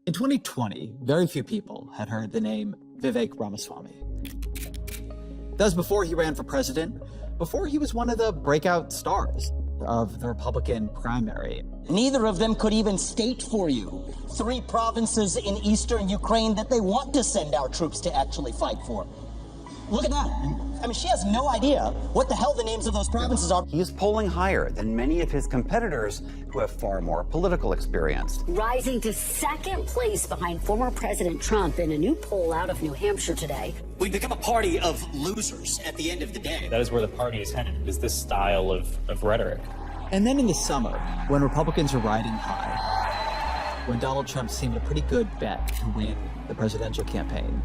In 2020, very few people had heard the name Vivek Ramaswamy. That was before he ran for president, before he was one of the breakout stars of the Republican primary. Neither of them could even state for you 3 provinces in eastern Ukraine that they want to send our troops to actually fight for. Look at that. I mean, she has no idea what the hell the names of those provinces are. He is polling higher than many of his competitors who have far more political experience. Rising to second place behind former President Trump in a new poll out of New Hampshire today. We become a party of losers at the end of the day. That is where the party is headed, is this style of rhetoric. And then in the summer, when Republicans were riding high, when Donald Trump seemed a pretty good bet to win the presidential campaign,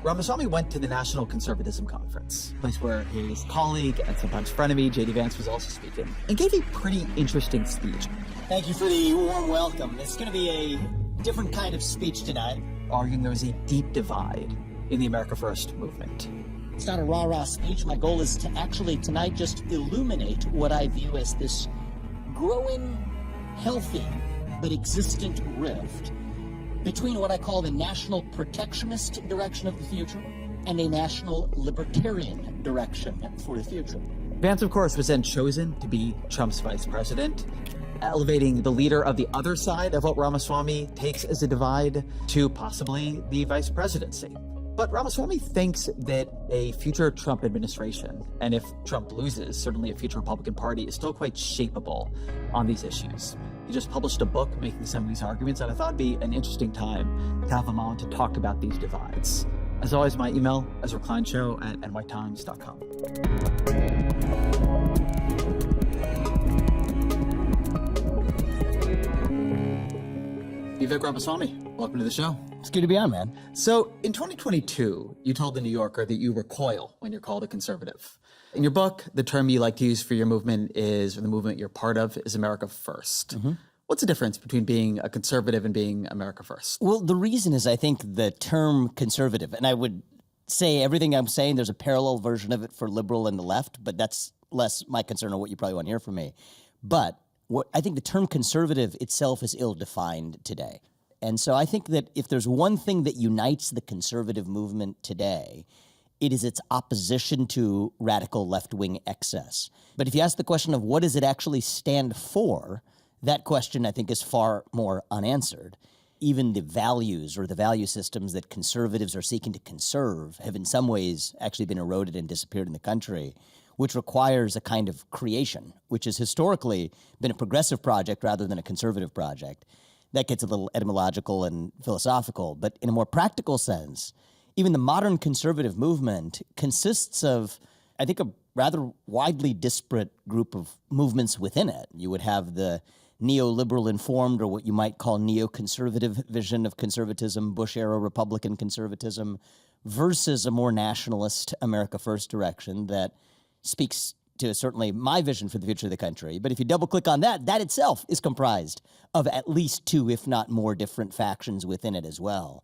Ramaswamy went to the National Conservatism Conference, a place where his colleague and sometimes frenemy, J.D. Vance, was also speaking, and gave a pretty interesting speech. Thank you for the warm welcome. It's going to be a different kind of speech tonight. Arguing there was a deep divide in the America First movement. It's not a rah-rah speech. My goal is to actually tonight just illuminate what I view as this growing, healthy, but existent rift between what I call the national protectionist direction of the future and a national libertarian direction for the future. Vance, of course, was then chosen to be Trump's vice president, elevating the leader of the other side of what Ramaswamy takes as a divide to possibly the vice presidency. But Ramaswamy thinks that a future Trump administration, and if Trump loses, certainly a future Republican Party, is still quite shapeable on these issues. He just published a book making some of these arguments, and I thought it'd be an interesting time to have him on to talk about these divides. As always, my email, Ezra Klein Show at nytimes.com. Vivek Ramaswamy, welcome to the show. It's good to be on, man. So in 2022, you told The New Yorker that you recoil when you're called a conservative. In your book, the term you like to use for your movement is, or the movement you're part of, is America First. Mm-hmm. What's the difference between being a conservative and being America First? Well, the reason is I think the term conservative, and I would say everything I'm saying, there's a parallel version of it for liberal and the left, but that's less my concern or what you probably want to hear from me. But what I think the term conservative itself is ill-defined today. And so I think that if there's one thing that unites the conservative movement today, it is its opposition to radical left-wing excess. But if you ask the question of what does it actually stand for, that question I think is far more unanswered. Even the values or the value systems that conservatives are seeking to conserve have in some ways actually been eroded and disappeared in the country, which requires a kind of creation, which has historically been a progressive project rather than a conservative project. That gets a little etymological and philosophical, but in a more practical sense, even the modern conservative movement consists of, I think, a rather widely disparate group of movements within it. You would have the neoliberal informed, or what you might call neoconservative vision of conservatism, Bush-era Republican conservatism, versus a more nationalist America First direction that speaks to certainly my vision for the future of the country. But if you double-click on that, that itself is comprised of at least 2, if not more, different factions within it as well.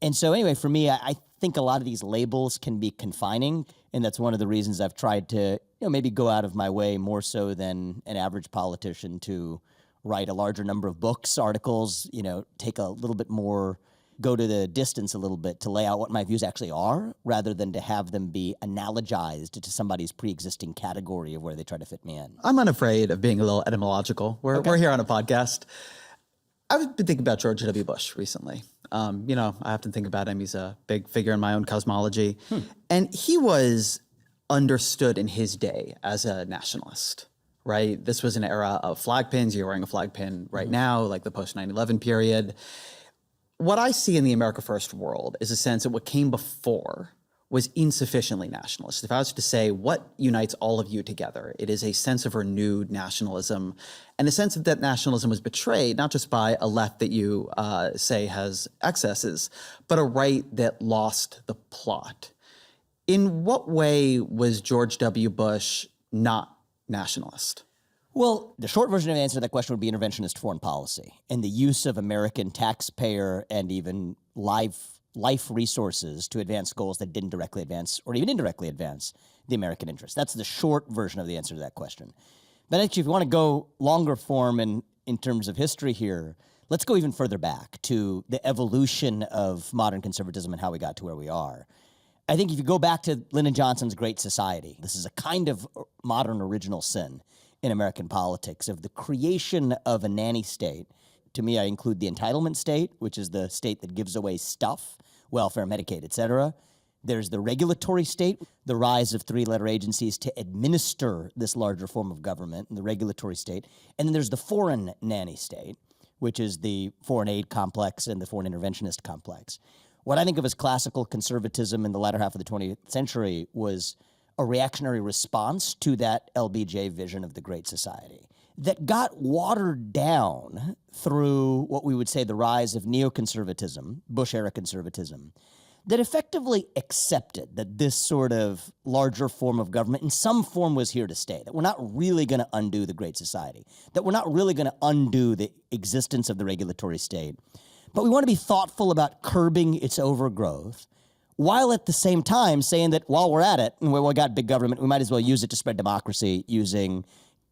And so anyway, for me, I think a lot of these labels can be confining, and that's one of the reasons I've tried to maybe go out of my way more so than an average politician to write a larger number of books, articles, take a little bit more, go to the distance a little bit to lay out what my views actually are, rather than to have them be analogized to somebody's pre-existing category of where they try to fit me in. I'm unafraid of being a little etymological. We're here on a podcast. I've been thinking about George W. Bush recently. I have to think about him. He's a big figure in my own cosmology. And he was understood in his day as a nationalist, right? This was an era of flag pins. You're wearing a flag pin right now, like the post 9/11 period. What I see in the America First world is a sense that what came before was insufficiently nationalist. If I was to say what unites all of you together, it is a sense of renewed nationalism, and a sense that nationalism was betrayed, not just by a left that you say has excesses, but a right that lost the plot. In what way was George W. Bush not nationalist? Well, the short version of the answer to that question would be interventionist foreign policy and the use of American taxpayer and even life resources to advance goals that didn't directly advance or even indirectly advance the American interest. That's the short version of the answer to that question. But actually, if you want to go longer form in terms of history here, let's go even further back to the evolution of modern conservatism and how we got to where we are. I think if you go back to Lyndon Johnson's Great Society, this is a kind of modern original sin in American politics of the creation of a nanny state. To me, I include the entitlement state, which is the state that gives away stuff, welfare, Medicaid, et cetera. There's the regulatory state, the rise of three-letter agencies to administer this larger form of government, the regulatory state. And then there's the foreign nanny state, which is the foreign aid complex and the foreign interventionist complex. What I think of as classical conservatism in the latter half of the 20th century was a reactionary response to that LBJ vision of the Great Society that got watered down through what we would say the rise of neoconservatism, Bush-era conservatism, that effectively accepted that this sort of larger form of government in some form was here to stay, that we're not really going to undo the Great Society, that we're not really going to undo the existence of the regulatory state, but we want to be thoughtful about curbing its overgrowth, while at the same time saying that while we're at it, and we got big government, we might as well use it to spread democracy using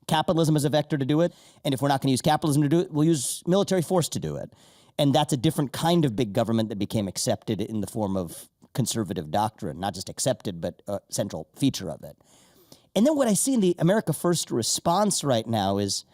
capitalism as a vector to do it. And if we're not going to use capitalism to do it, we'll use military force to do it. And that's a different kind of big government that became accepted in the form of conservative doctrine, not just accepted, but a central feature of it. And then what I see in the America First response right now is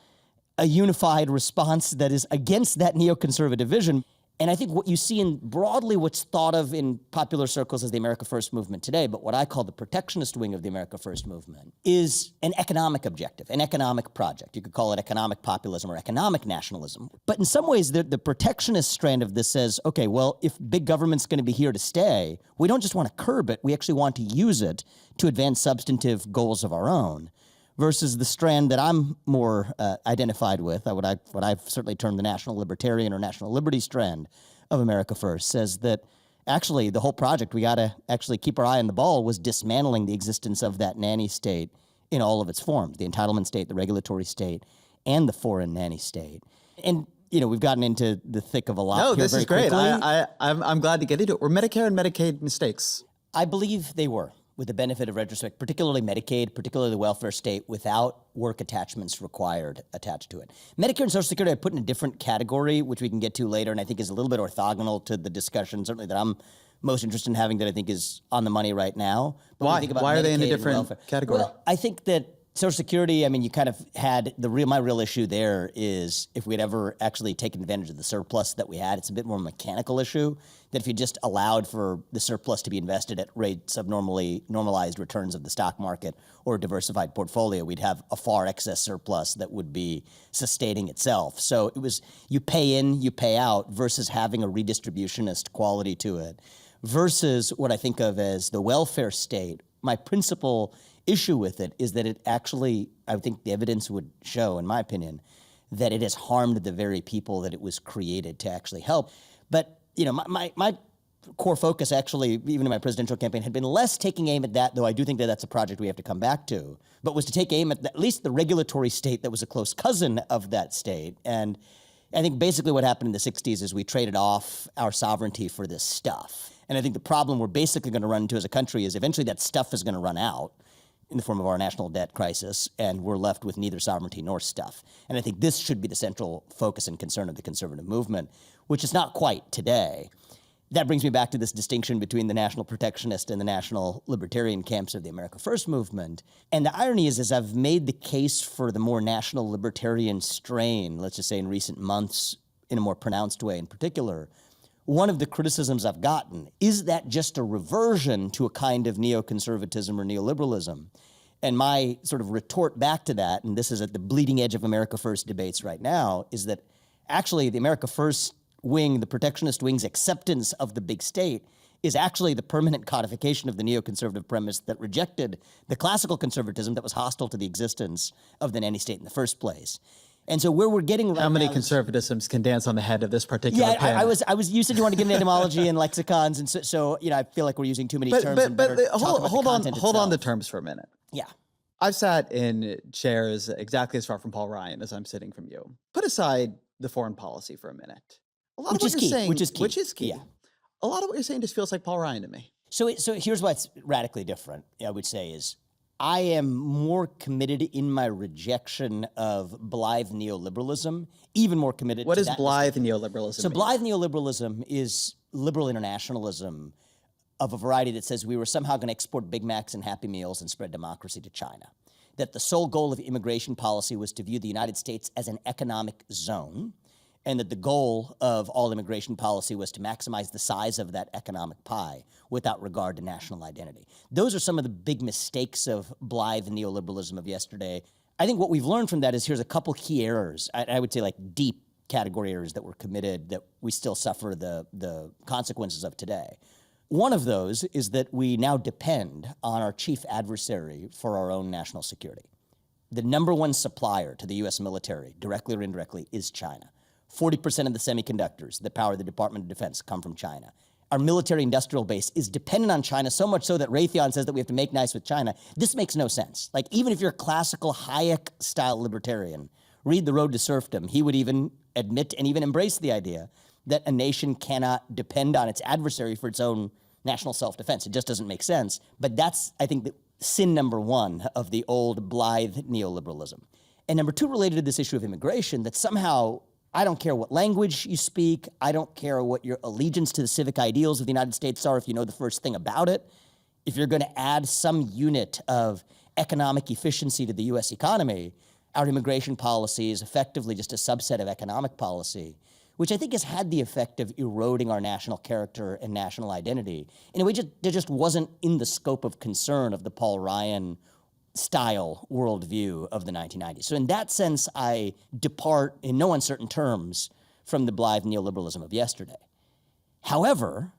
a unified response that is against that neoconservative vision. And I think what you see in broadly what's thought of in popular circles as the America First movement today, but what I call the protectionist wing of the America First movement, is an economic objective, an economic project. You could call it economic populism or economic nationalism. But in some ways, the protectionist strand of this says, okay, well, if big government's going to be here to stay, we don't just want to curb it, we actually want to use it to advance substantive goals of our own. Versus the strand that I'm more identified with, what I've certainly termed the national libertarian or national liberty strand of America First, says that actually the whole project, we got to actually keep our eye on the ball, was dismantling the existence of that nanny state in all of its forms, the entitlement state, the regulatory state, and the foreign nanny state. And, you know, we've gotten into the thick of a lot. No, here this very is great. quickly. I'm glad to get into it. Were Medicare and Medicaid mistakes? I believe they were, with the benefit of retrospect, particularly Medicaid, particularly the welfare state, without work attachments required attached to it. Medicare and Social Security I put in a different category, which we can get to later, and I think is a little bit orthogonal to the discussion, certainly that I'm most interested in having, that I think is on the money right now. But Why? when you think about Why are they in a Medicaid and different welfare- category? Well, I think that Social Security, I mean, you kind of had my real issue there is if we'd ever actually taken advantage of the surplus that we had. It's a bit more mechanical issue that if you just allowed for the surplus to be invested at rates of normalized returns of the stock market or a diversified portfolio, we'd have a far excess surplus that would be sustaining itself. So it was you pay in, you pay out versus having a redistributionist quality to it versus what I think of as the welfare state. My principal issue with it is that it actually, I think the evidence would show, in my opinion, that it has harmed the very people that it was created to actually help. But, you know, my core focus actually, even in my presidential campaign, had been less taking aim at that, though I do think that that's a project we have to come back to, but was to take aim at least the regulatory state that was a close cousin of that state. And I think basically what happened in the 60s is we traded off our sovereignty for this stuff. And I think the problem we're basically going to run into as a country is eventually that stuff is going to run out in the form of our national debt crisis, and we're left with neither sovereignty nor stuff. And I think this should be the central focus and concern of the conservative movement, which is not quite today. That brings me back to this distinction between the national protectionist and the national libertarian camps of the America First movement. And the irony is, as I've made the case for the more national libertarian strain, let's just say in recent months, in a more pronounced way in particular, one of the criticisms I've gotten is that just a reversion to a kind of neoconservatism or neoliberalism. And my sort of retort back to that, and this is at the bleeding edge of America First debates right now, is that actually the America First wing, the protectionist wing's acceptance of the big state is actually the permanent codification of the neoconservative premise that rejected the classical conservatism that was hostile to the existence of the nanny state in the first place. And so where we're getting right How many now is- conservatisms can dance on the head of this particular Yeah, pen? I was. You said you want to get into etymology and lexicons, and so you know, I feel like we're using too many terms. and better talk about the hold content on to itself. terms for a minute. Yeah. I've sat in chairs exactly as far from Paul Ryan as I'm sitting from you. Put aside the foreign policy for a minute. A lot Which of is what key, you're saying, which is key. Yeah. Yeah. A lot of what you're saying just feels like Paul Ryan to me. So here's what's radically different. I would say is I am more committed in my rejection of blithe neoliberalism, even more committed What to is that. blithe neoliberalism? So mean? blithe neoliberalism is liberal internationalism of a variety that says we were somehow going to export Big Macs and Happy Meals and spread democracy to China. That the sole goal of immigration policy was to view the United States as an economic zone, and that the goal of all immigration policy was to maximize the size of that economic pie without regard to national identity. Those are some of the big mistakes of blithe neoliberalism of yesterday. I think what we've learned from that is here's a couple key errors. I would say like deep category errors that were committed that we still suffer the consequences of today. One of those is that we now depend on our chief adversary for our own national security. The number one supplier to the U.S. military, directly or indirectly, is China. 40% of the semiconductors that power the Department of Defense come from China. Our military industrial base is dependent on China, so much so that Raytheon says that we have to make nice with China. This makes no sense. Like, even if you're a classical Hayek-style libertarian, read The Road to Serfdom, he would even admit and even embrace the idea that a nation cannot depend on its adversary for its own national self-defense. It just doesn't make sense. But that's, I think, the sin number one of the old blithe neoliberalism. And number two, related to this issue of immigration, that somehow I don't care what language you speak. I don't care what your allegiance to the civic ideals of the United States are if you know the first thing about it. If you're going to add some unit of economic efficiency to the U.S. economy, our immigration policy is effectively just a subset of economic policy, which I think has had the effect of eroding our national character and national identity in a way that just wasn't in the scope of concern of the Paul Ryan style worldview of the 1990s. So in that sense, I depart in no uncertain terms from the blithe neoliberalism of yesterday. However,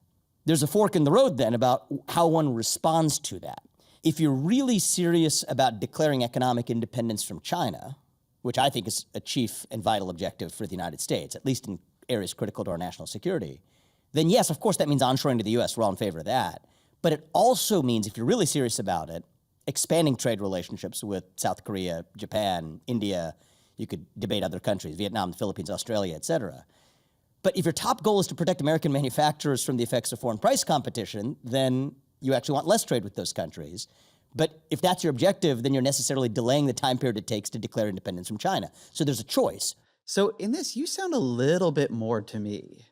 there's a fork in the road then about how one responds to that. If you're really serious about declaring economic independence from China, which I think is a chief and vital objective for the United States, at least in areas critical to our national security, then yes, of course, that means onshoring to the U.S. We're all in favor of that. But it also means, if you're really serious about it, expanding trade relationships with South Korea, Japan, India. You could debate other countries, Vietnam, the Philippines, Australia, et cetera. But if your top goal is to protect American manufacturers from the effects of foreign price competition, then you actually want less trade with those countries. But if that's your objective, then you're necessarily delaying the time period it takes to declare independence from China. So there's a choice. So in this, you sound a little bit more to me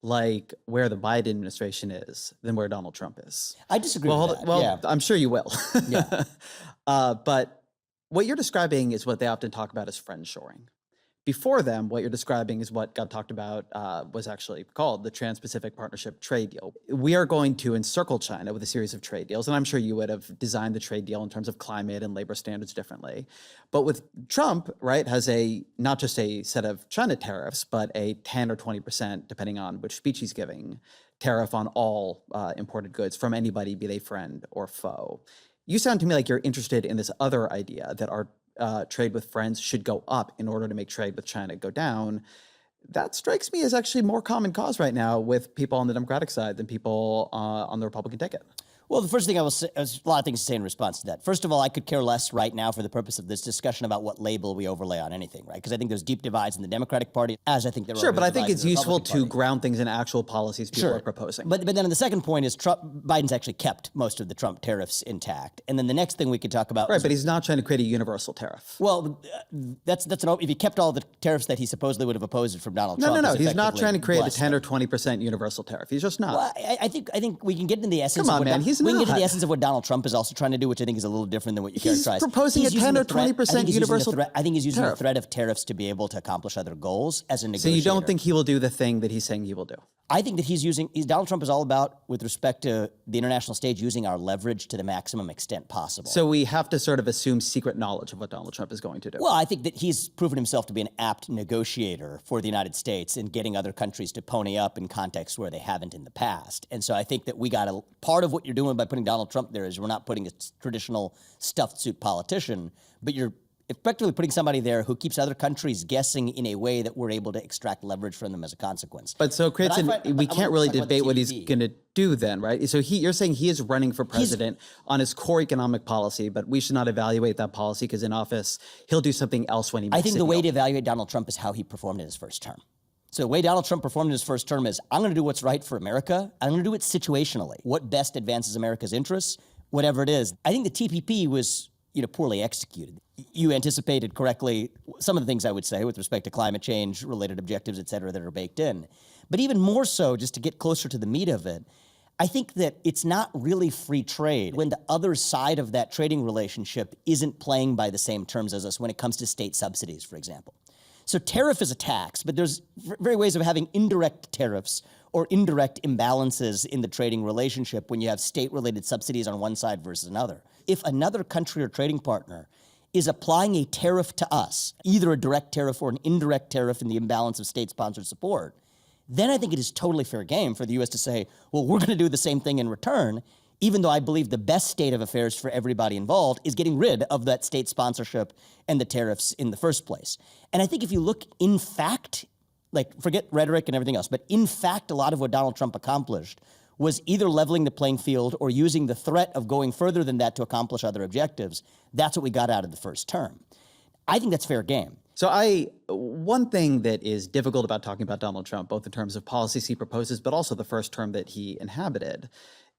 like where the Biden administration is than where Donald Trump is. I disagree Well, with that. well, yeah. I'm sure you will. Yeah. But what you're describing is what they often talk about as friendshoring. Before them, what you're describing is what got talked about was actually called the Trans-Pacific Partnership Trade Deal. We are going to encircle China with a series of trade deals, and I'm sure you would have designed the trade deal in terms of climate and labor standards differently. But with Trump, right, has not just a set of China tariffs, but a 10 or 20%, depending on which speech he's giving, tariff on all imported goods from anybody, be they friend or foe. You sound to me like you're interested in this other idea that our trade with friends should go up in order to make trade with China go down. That strikes me as actually more common cause right now with people on the Democratic side than people on the Republican ticket. Well, the first thing I will say, there's a lot of things to say in response to that. First of all, I could care less right now for the purpose of this discussion about what label we overlay on anything, right? Because I think there's deep divides in the Democratic Party, as I think there are. Sure, but I think it's useful to Party. ground things in actual policies people are proposing. But then the second point is Biden's actually kept most of the Trump tariffs intact. And then the next thing we could talk about. Right, but he's not trying to create a universal tariff. Well, that's if he kept all the tariffs that he supposedly would have opposed from Donald Trump. No. He's not trying to create a 10 or 20% universal tariff. He's just not. Well, I think we can get into the essence. Come on, of what man, he's we can get into not. the essence of what Donald Trump is also trying to do, which I think is a little different than what you characterize. He's proposing a 10 or 20% universal tariff. I think he's using the threat of tariffs to be able to accomplish other goals as a negotiator. So you don't think he will do the thing that he's saying he will do? I think that Donald Trump is all about, with respect to the international stage, using our leverage to the maximum extent possible. So we have to sort of assume secret knowledge of what Donald Trump is going to do. Well, I think that he's proven himself to be an apt negotiator for the United States in getting other countries to pony up in contexts where they haven't in the past. And so I think that part of what you're doing by putting Donald Trump there is we're not putting a traditional stuffed suit politician, but you're effectively putting somebody there who keeps other countries guessing in a way that we're able to extract leverage from them as a consequence. But so creates we can't really debate what he's going to do then, right? So you're saying he is running for president on his core economic policy, but we should not evaluate that policy because in office, he'll do something else when he makes I think the way to evaluate Donald Trump is how he performed in his first term. So the way Donald Trump performed in his first term is, I'm going to do what's right for America. I'm going to do it situationally. What best advances America's interests, whatever it is. I think the TPP was poorly executed. You anticipated correctly some of the things I would say with respect to climate change, related objectives, et cetera, that are baked in. But even more so, just to get closer to the meat of it, I think that it's not really free trade when the other side of that trading relationship isn't playing by the same terms as us when it comes to state subsidies, for example. So tariff is a tax, but there's very ways of having indirect tariffs or indirect imbalances in the trading relationship when you have state-related subsidies on one side versus another. If another country or trading partner is applying a tariff to us, either a direct tariff or an indirect tariff in the imbalance of state-sponsored support, then I think it is totally fair game for the U.S. to say, well, we're going to do the same thing in return, even though I believe the best state of affairs for everybody involved is getting rid of that state sponsorship and the tariffs in the first place. And I think if you look in fact, like forget rhetoric and everything else, but in fact, a lot of what Donald Trump accomplished was either leveling the playing field or using the threat of going further than that to accomplish other objectives. That's what we got out of the first term. I think that's fair game. So one thing that is difficult about talking about Donald Trump, both in terms of policies he proposes, but also the first term that he inhabited,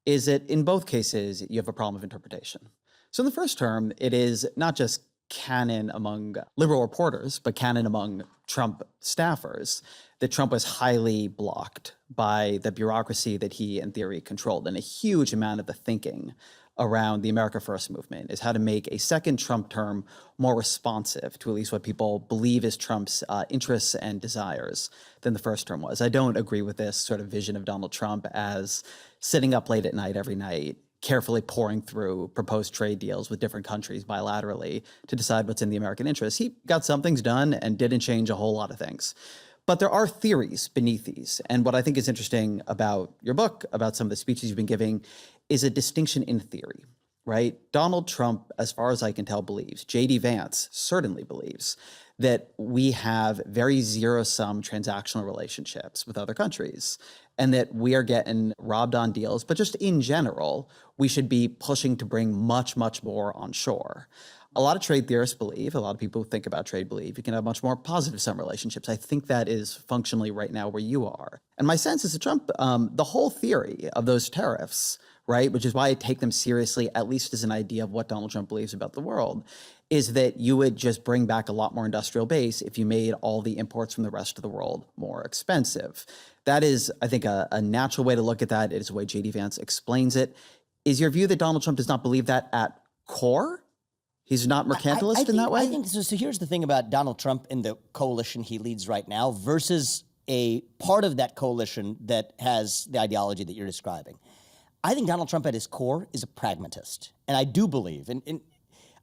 is that in both cases, you have a problem of interpretation. So in the first term, it is not just canon among liberal reporters, but canon among Trump staffers that Trump was highly blocked by the bureaucracy that he, in theory, controlled. And a huge amount of the thinking around the America First movement is how to make a second Trump term more responsive to at least what people believe is Trump's interests and desires than the first term was. I don't agree with this sort of vision of Donald Trump as sitting up late at night every night, carefully pouring through proposed trade deals with different countries bilaterally to decide what's in the American interest. He got some things done and didn't change a whole lot of things. But there are theories beneath these. And what I think is interesting about your book, about some of the speeches you've been giving, is a distinction in theory, right? Donald Trump, as far as I can tell, believes, J.D. Vance certainly believes, that we have very zero-sum transactional relationships with other countries and that we are getting robbed on deals. But just in general, we should be pushing to bring much, much more on shore. A lot of trade theorists believe, a lot of people who think about trade believe, you can have much more positive sum relationships. I think that is functionally right now where you are. And my sense is that Trump, the whole theory of those tariffs, right, which is why I take them seriously, at least as an idea of what Donald Trump believes about the world, is that you would just bring back a lot more industrial base if you made all the imports from the rest of the world more expensive. That is, I think, a natural way to look at that. It is the way J.D. Vance explains it. Is your view that Donald Trump does not believe that at core? He's not mercantilist in that way? I think so. So here's the thing about Donald Trump and the coalition he leads right now versus a part of that coalition that has the ideology that you're describing. I think Donald Trump at his core is a pragmatist. And I do believe, and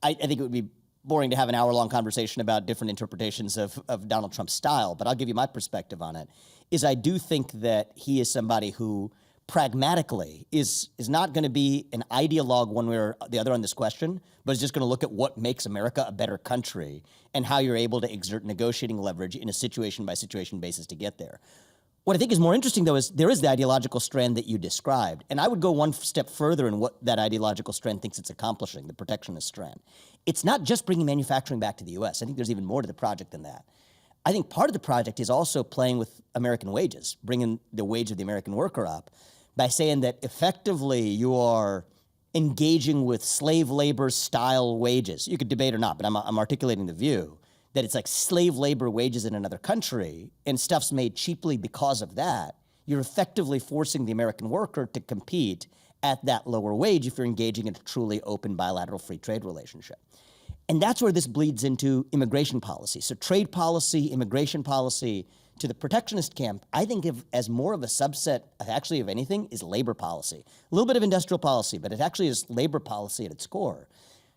I think it would be boring to have an hour-long conversation about different interpretations of Donald Trump's style, but I'll give you my perspective on it, is I do think that he is somebody who pragmatically is not going to be an ideologue one way or the other on this question, but is just going to look at what makes America a better country and how you're able to exert negotiating leverage in a situation-by-situation basis to get there. What I think is more interesting, though, is there is the ideological strand that you described. And I would go one step further in what that ideological strand thinks it's accomplishing, the protectionist strand. It's not just bringing manufacturing back to the U.S. I think there's even more to the project than that. I think part of the project is also playing with American wages, bringing the wage of the American worker up by saying that effectively you are engaging with slave labor style wages. You could debate or not, but I'm articulating the view that it's like slave labor wages in another country and stuff's made cheaply because of that. You're effectively forcing the American worker to compete at that lower wage if you're engaging in a truly open bilateral free trade relationship. And that's where this bleeds into immigration policy. So trade policy, immigration policy, to the protectionist camp, I think of as more of a subset, actually, of anything, is labor policy. A little bit of industrial policy, but it actually is labor policy at its core.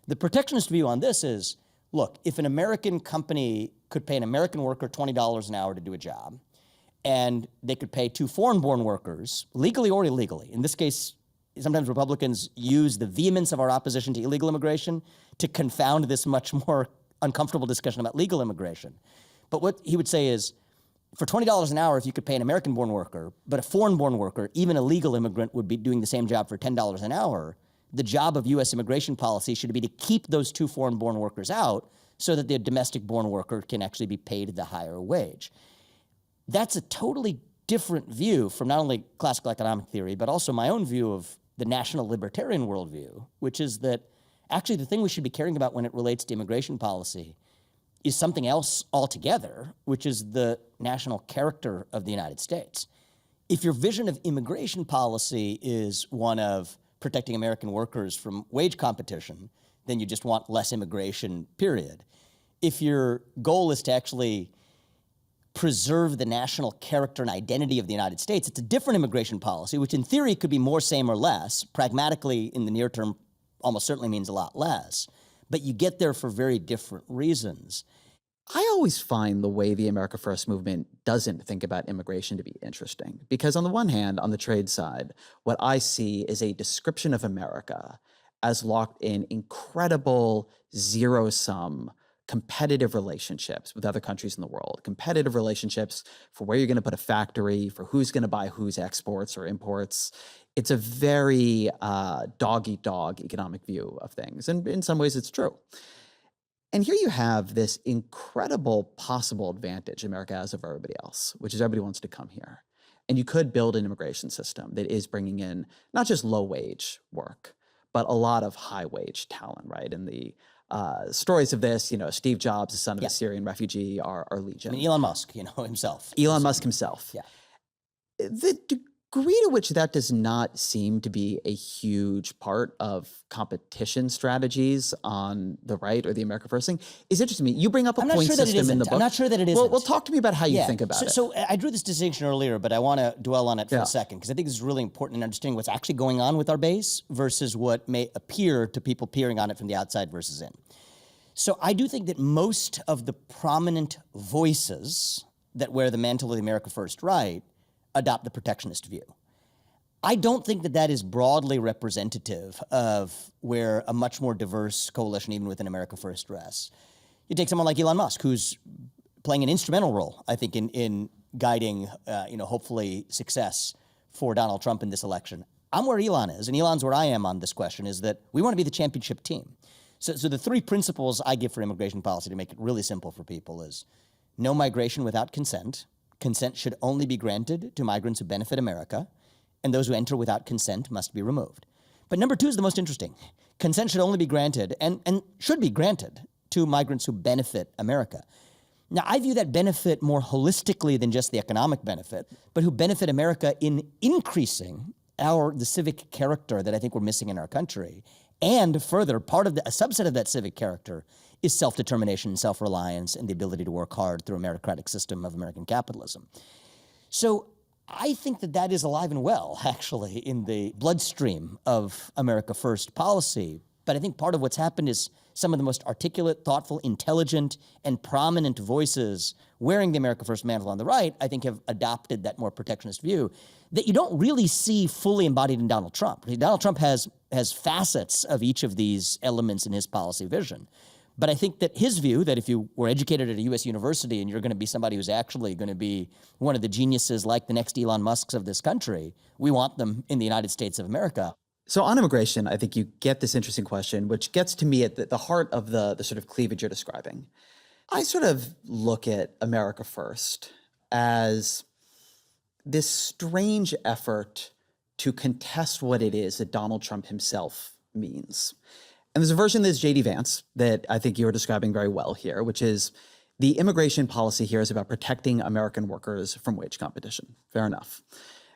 The protectionist view on this is, look, if an American company could pay an American worker $20 an hour to do a job, and they could pay two foreign-born workers, legally or illegally, in this case, sometimes Republicans use the vehemence of our opposition to illegal immigration to confound this much more uncomfortable discussion about legal immigration. But what he would say is, for $20 an hour, if you could pay an American-born worker, but a foreign-born worker, even a legal immigrant, would be doing the same job for $10 an hour, the job of U.S. immigration policy should be to keep those two foreign-born workers out so that the domestic-born worker can actually be paid the higher wage. That's a totally different view from not only classical economic theory, but also my own view of the national libertarian worldview, which is that Actually, the thing we should be caring about when it relates to immigration policy is something else altogether, which is the national character of the United States. If your vision of immigration policy is one of protecting American workers from wage competition, then you just want less immigration, period. If your goal is to actually preserve the national character and identity of the United States, it's a different immigration policy, which in theory could be more same or less. Pragmatically, in the near term, almost certainly means a lot less. But you get there for very different reasons. I always find the way the America First movement doesn't think about immigration to be interesting. Because on the one hand, on the trade side, what I see is a description of America as locked in incredible zero-sum competitive relationships with other countries in the world, competitive relationships for where you're going to put a factory, for who's going to buy whose exports or imports. It's a very dog-eat-dog economic view of things. And in some ways, it's true. And here you have this incredible possible advantage America has over everybody else, which is everybody wants to come here. And you could build an immigration system that is bringing in not just low-wage work, but a lot of high-wage talent, right? And the stories of this, Steve Jobs, the son of a Syrian refugee, are legion. I mean, Elon Musk, himself. Elon Musk himself. Yeah. The degree to which that does not seem to be a huge part of competition strategies on the right or the America First thing is interesting to me. You bring up a point system in the book. I'm not sure that it isn't. Well, talk to me about how you think about it. So I drew this distinction earlier, but I want to dwell on it for a second, because I think this is really important in understanding what's actually going on with our base versus what may appear to people peering on it from the outside versus in. So I do think that most of the prominent voices that wear the mantle of the America First right adopt the protectionist view. I don't think that that is broadly representative of where a much more diverse coalition, even within America First, rests. You take someone like Elon Musk, who's playing an instrumental role, I think, in guiding, hopefully success for Donald Trump in this election. I'm where Elon is, and Elon's where I am on this question, is that we want to be the championship team. So the three principles I give for immigration policy, to make it really simple for people, is no migration without consent. Consent should only be granted to migrants who benefit America, and those who enter without consent must be removed. But number two is the most interesting. Consent should only be granted, and should be granted, to migrants who benefit America. Now, I view that benefit more holistically than just the economic benefit, but who benefit America in increasing the civic character that I think we're missing in our country. And further, a subset of that civic character is self-determination and self-reliance and the ability to work hard through a meritocratic system of American capitalism. So I think that that is alive and well, actually, in the bloodstream of America First policy. But I think part of what's happened is some of the most articulate, thoughtful, intelligent, and prominent voices wearing the America First mantle on the right, I think, have adopted that more protectionist view that you don't really see fully embodied in Donald Trump. Donald Trump has facets of each of these elements in his policy vision. But I think that his view that if you were educated at a U.S. university and you're going to be somebody who's actually going to be one of the geniuses like the next Elon Musks of this country, we want them in the United States of America. So on immigration, I think you get this interesting question, which gets to me at the heart of the sort of cleavage you're describing. I sort of look at America First as this strange effort to contest what it is that Donald Trump himself means. And there's a version of this J.D. Vance that I think you were describing very well here, which is the immigration policy here is about protecting American workers from wage competition. Fair enough.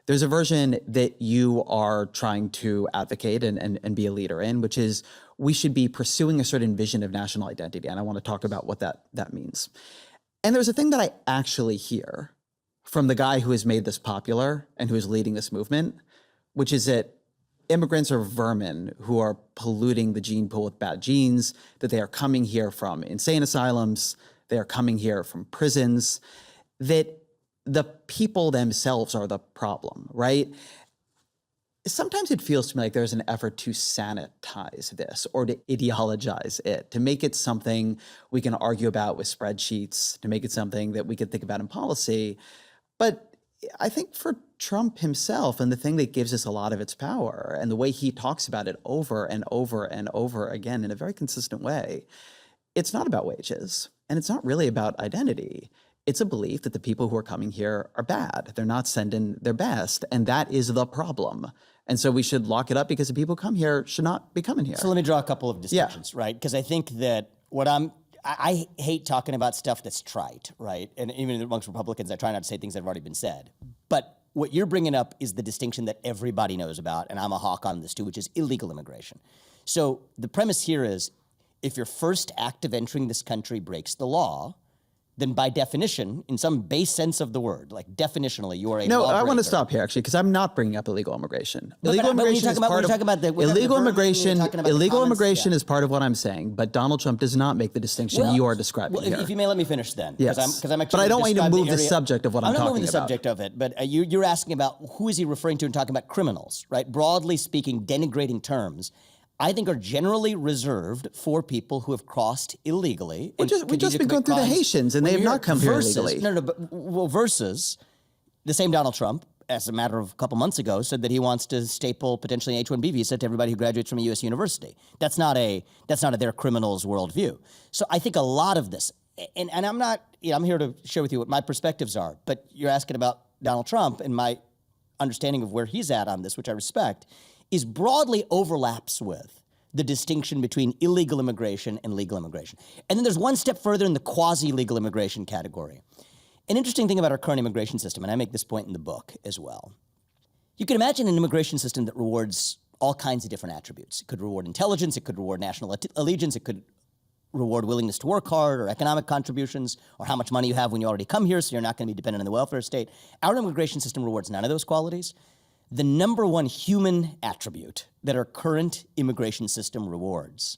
There's a version that you are trying to advocate and be a leader in, which is we should be pursuing a certain vision of national identity. And I want to talk about what that means. And there's a thing that I actually hear from the guy who has made this popular and who is leading this movement, which is that immigrants are vermin who are polluting the gene pool with bad genes, that they are coming here from insane asylums, they are coming here from prisons, that the people themselves are the problem, right? Sometimes it feels to me like there's an effort to sanitize this or to ideologize it, to make it something we can argue about with spreadsheets, to make it something that we could think about in policy. But I think for Trump himself, and the thing that gives us a lot of its power, and the way he talks about it over and over and over again in a very consistent way, it's not about wages, and it's not really about identity. It's a belief that the people who are coming here are bad. They're not sending their best, and that is the problem. And so we should lock it up because the people who come here should not be coming here. So let me draw a couple of distinctions, right? Because I think that I hate talking about stuff that's trite, right? And even amongst Republicans, I try not to say things that have already been said. But what you're bringing up is the distinction that everybody knows about, and I'm a hawk on this too, which is illegal immigration. So the premise here is, if your first act of entering this country breaks the law, then by definition, in some base sense of the word, like definitionally, you are a No, lawbreaker. I want to stop here actually, because I'm not bringing up illegal immigration. But Illegal when you immigration talk is about- part when you talk about the- of without the illegal vermin, immigration. you're talking about the Illegal comments, immigration yeah. is part of what I'm saying, but Donald Trump does not make the distinction you are describing well, here. if you may let me finish then. Yes. Because I'm actually But I don't want you to describe move the area- subject of what I'm not talking moving the about. subject of it, but you're asking about who is he referring to and talking about criminals, right? Broadly speaking, denigrating terms, I think, are generally reserved for people who have crossed illegally. We've just been going through the Haitians, and they have not come here illegally. Versus the same Donald Trump, as a matter of a couple months ago, said that he wants to staple potentially an H-1B visa to everybody who graduates from a U.S. university. That's not a their criminal's worldview. So I think a lot of this, and I'm not, I'm here to share with you what my perspectives are, but you're asking about Donald Trump, and my understanding of where he's at on this, which I respect, is broadly overlaps with the distinction between illegal immigration and legal immigration. And then there's one step further in the quasi-legal immigration category. An interesting thing about our current immigration system, and I make this point in the book as well, you can imagine an immigration system that rewards all kinds of different attributes. It could reward intelligence, it could reward national allegiance, it could reward willingness to work hard, or economic contributions, or how much money you have when you already come here, so you're not going to be dependent on the welfare state. Our immigration system rewards none of those qualities. The number one human attribute that our current immigration system rewards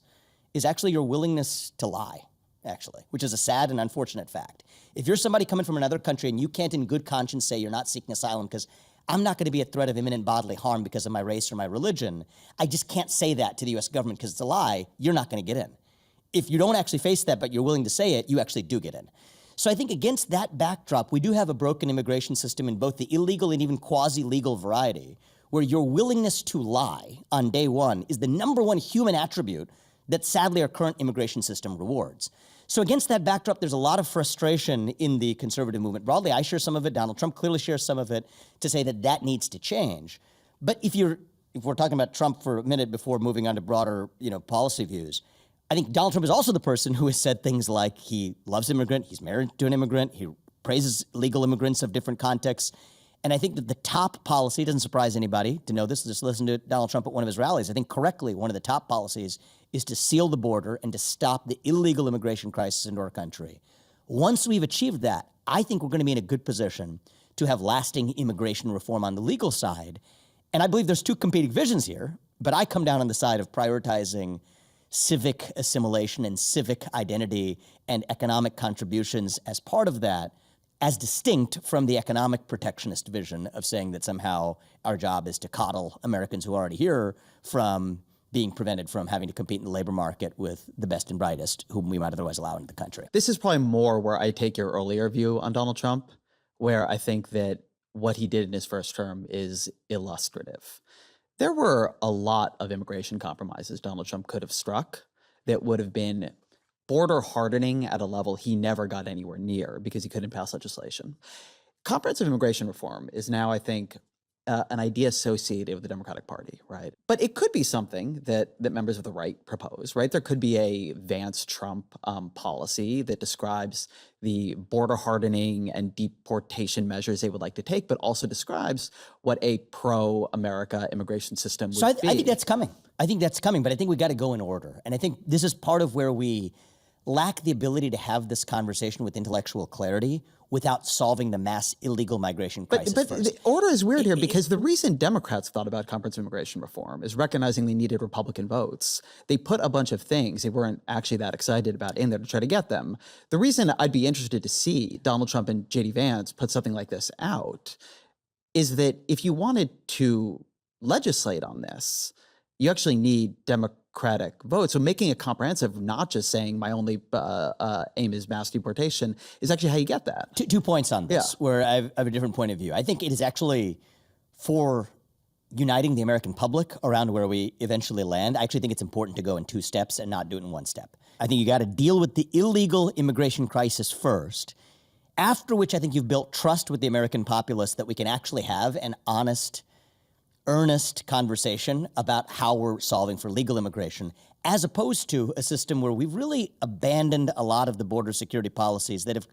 is actually your willingness to lie, actually, which is a sad and unfortunate fact. If you're somebody coming from another country and you can't in good conscience say you're not seeking asylum because I'm not going to be a threat of imminent bodily harm because of my race or my religion, I just can't say that to the U.S. government because it's a lie, you're not going to get in. If you don't actually face that but you're willing to say it, you actually do get in. So I think against that backdrop, we do have a broken immigration system in both the illegal and even quasi-legal variety, where your willingness to lie on day one is the number one human attribute that sadly our current immigration system rewards. So against that backdrop, there's a lot of frustration in the conservative movement. Broadly, I share some of it. Donald Trump clearly shares some of it, to say that that needs to change. But if we're talking about Trump for a minute before moving on to broader, policy views, I think Donald Trump is also the person who has said things like he loves immigrant, he's married to an immigrant, he praises legal immigrants of different contexts. And I think that the top policy, doesn't surprise anybody to know this, just listen to Donald Trump at one of his rallies. I think correctly, one of the top policies is to seal the border and to stop the illegal immigration crisis into our country. Once we've achieved that, I think we're going to be in a good position to have lasting immigration reform on the legal side. And I believe there's two competing visions here, but I come down on the side of prioritizing civic assimilation and civic identity and economic contributions as part of that, as distinct from the economic protectionist vision of saying that somehow our job is to coddle Americans who are already here from being prevented from having to compete in the labor market with the best and brightest whom we might otherwise allow into the country. This is probably more where I take your earlier view on Donald Trump, where I think that what he did in his first term is illustrative. There were a lot of immigration compromises Donald Trump could have struck that would have been border hardening at a level he never got anywhere near because he couldn't pass legislation. Comprehensive immigration reform is now, I think, an idea associated with the Democratic Party, right? But it could be something that members of the right propose, right? There could be a Vance-Trump policy that describes the border hardening and deportation measures they would like to take, but also describes what a pro-America immigration system would So I be. think that's coming. But I think we got to go in order. And I think this is part of where we lack the ability to have this conversation with intellectual clarity without solving the mass illegal migration crisis But first. the order is weird here because the reason Democrats thought about comprehensive immigration reform is recognizing they needed Republican votes. They put a bunch of things they weren't actually that excited about in there to try to get them. The reason I'd be interested to see Donald Trump and J.D. Vance put something like this out is that if you wanted to legislate on this, you actually need Democratic votes. So making it comprehensive, not just saying my only aim is mass deportation, is actually how you get that. 2 points on this, where I have a different point of view. I think it is actually for uniting the American public around where we eventually land. I actually think it's important to go in 2 steps and not do it in 1 step. I think you got to deal with the illegal immigration crisis first, after which I think you've built trust with the American populace that we can actually have an honest earnest conversation about how we're solving for legal immigration, as opposed to a system where we've really abandoned a lot of the border security policies that have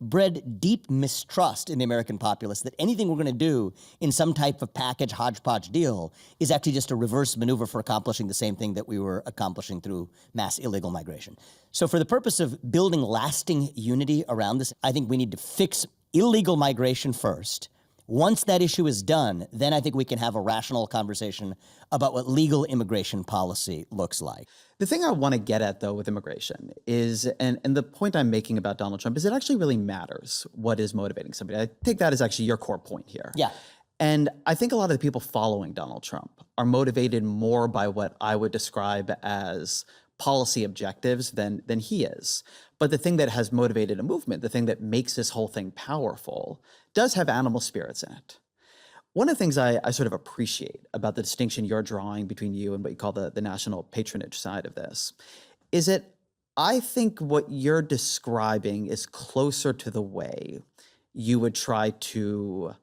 bred deep mistrust in the American populace that anything we're going to do in some type of package hodgepodge deal is actually just a reverse maneuver for accomplishing the same thing that we were accomplishing through mass illegal migration. So for the purpose of building lasting unity around this, I think we need to fix illegal migration first. Once that issue is done, then I think we can have a rational conversation about what legal immigration policy looks like. The thing I want to get at, though, with immigration is, and the point I'm making about Donald Trump is it actually really matters what is motivating somebody. I think that is actually your core point here. Yeah. And I think a lot of the people following Donald Trump are motivated more by what I would describe as policy objectives than he is. But the thing that has motivated a movement, the thing that makes this whole thing powerful, does have animal spirits in it. One of the things I sort of appreciate about the distinction you're drawing between you and what you call the national patronage side of this is that I think what you're describing is closer to the way you would try to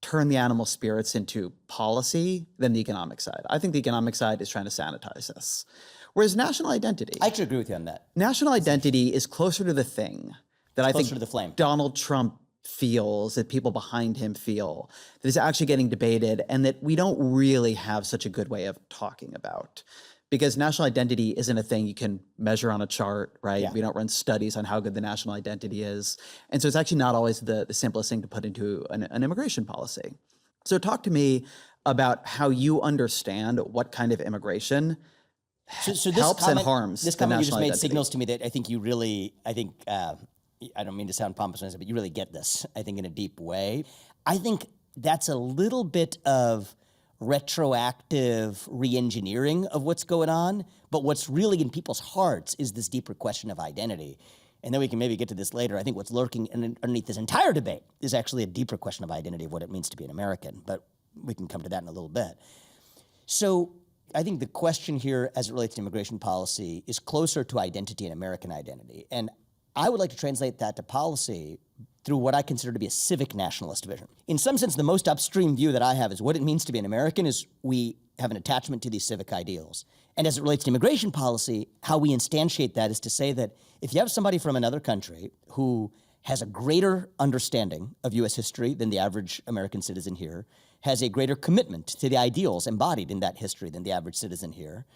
turn the animal spirits into policy than the economic side. I think the economic side is trying to sanitize this. Whereas national identity, I actually agree with you on that. national identity is closer to the thing that I think Closer to the flame. Donald Trump feels, that people behind him feel, that is actually getting debated and that we don't really have such a good way of talking about. Because national identity isn't a thing you can measure on a chart, right? Yeah. We don't run studies on how good the national identity is. And so it's actually not always the simplest thing to put into an immigration policy. So talk to me about how you understand what kind of immigration So this helps comment, and harms this the comment you just national made identity. signals to me that I think you really, I don't mean to sound pompous, but you really get this, I think, in a deep way. I think that's a little bit of retroactive re-engineering of what's going on, but what's really in people's hearts is this deeper question of identity. And then we can maybe get to this later. I think what's lurking underneath this entire debate is actually a deeper question of identity, of what it means to be an American, but we can come to that in a little bit. So I think the question here as it relates to immigration policy is closer to identity and American identity. And I would like to translate that to policy through what I consider to be a civic nationalist vision. In some sense, the most upstream view that I have is what it means to be an American is we have an attachment to these civic ideals. And as it relates to immigration policy, how we instantiate that is to say that if you have somebody from another country who has a greater understanding of U.S. history than the average American citizen here, has a greater commitment to the ideals embodied in that history than the average citizen here,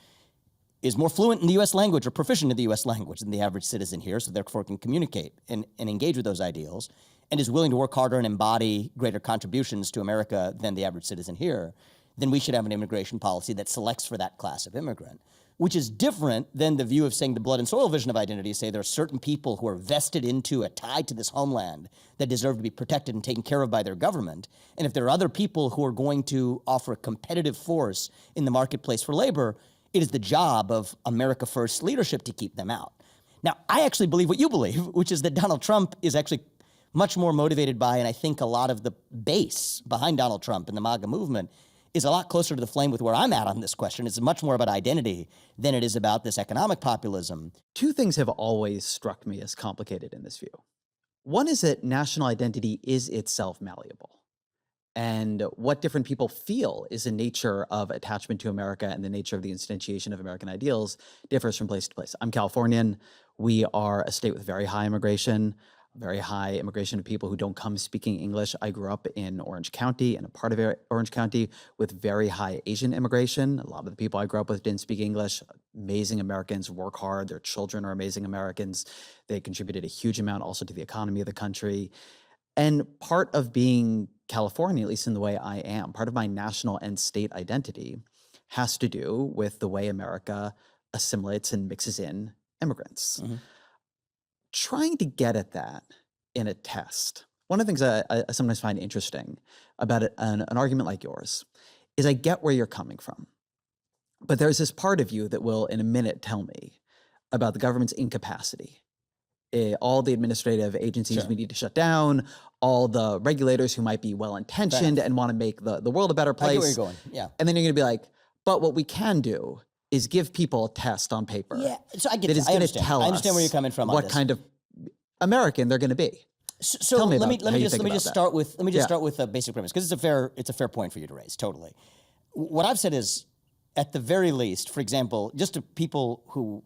is more fluent in the U.S. language or proficient in the U.S. language than the average citizen here, so therefore can communicate and engage with those ideals, and is willing to work harder and embody greater contributions to America than the average citizen here, then we should have an immigration policy that selects for that class of immigrant, which is different than the view of saying the blood and soil vision of identity, say there are certain people who are vested into a tie to this homeland that deserve to be protected and taken care of by their government. And if there are other people who are going to offer a competitive force in the marketplace for labor, it is the job of America First leadership to keep them out. Now, I actually believe what you believe, which is that Donald Trump is actually much more motivated by, and I think a lot of the base behind Donald Trump and the MAGA movement is a lot closer to the flame with where I'm at on this question. It's much more about identity than it is about this economic populism. Two things have always struck me as complicated in this view. One is that national identity is itself malleable. And what different people feel is the nature of attachment to America and the nature of the instantiation of American ideals differs from place to place. I'm Californian. We are a state with very high immigration of people who don't come speaking English. I grew up in Orange County, in a part of Orange County with very high Asian immigration. A lot of the people I grew up with didn't speak English. Amazing Americans, work hard. Their children are amazing Americans. They contributed a huge amount also to the economy of the country. And part of being California, at least in the way I am, part of my national and state identity has to do with the way America assimilates and mixes in immigrants. Mm-hmm. Trying to get at that in a test, one of the things I sometimes find interesting about an argument like yours is I get where you're coming from. But there's this part of you that will, in a minute, tell me about the government's incapacity. All the administrative agencies we need to shut down, all the regulators who might be well-intentioned and want to make the world a better place. I get where you're going, yeah. And then you're going to be like, but what we can do is give people a test on paper. Yeah, so I get that is going to tell I understand us where you're coming from on what this. kind of American they're going to be. So Tell me let me about how you think about just that. start with Yeah. start with a basic premise, because it's a fair point for you to raise. Totally. What I've said is, at the very least, for example, just to people who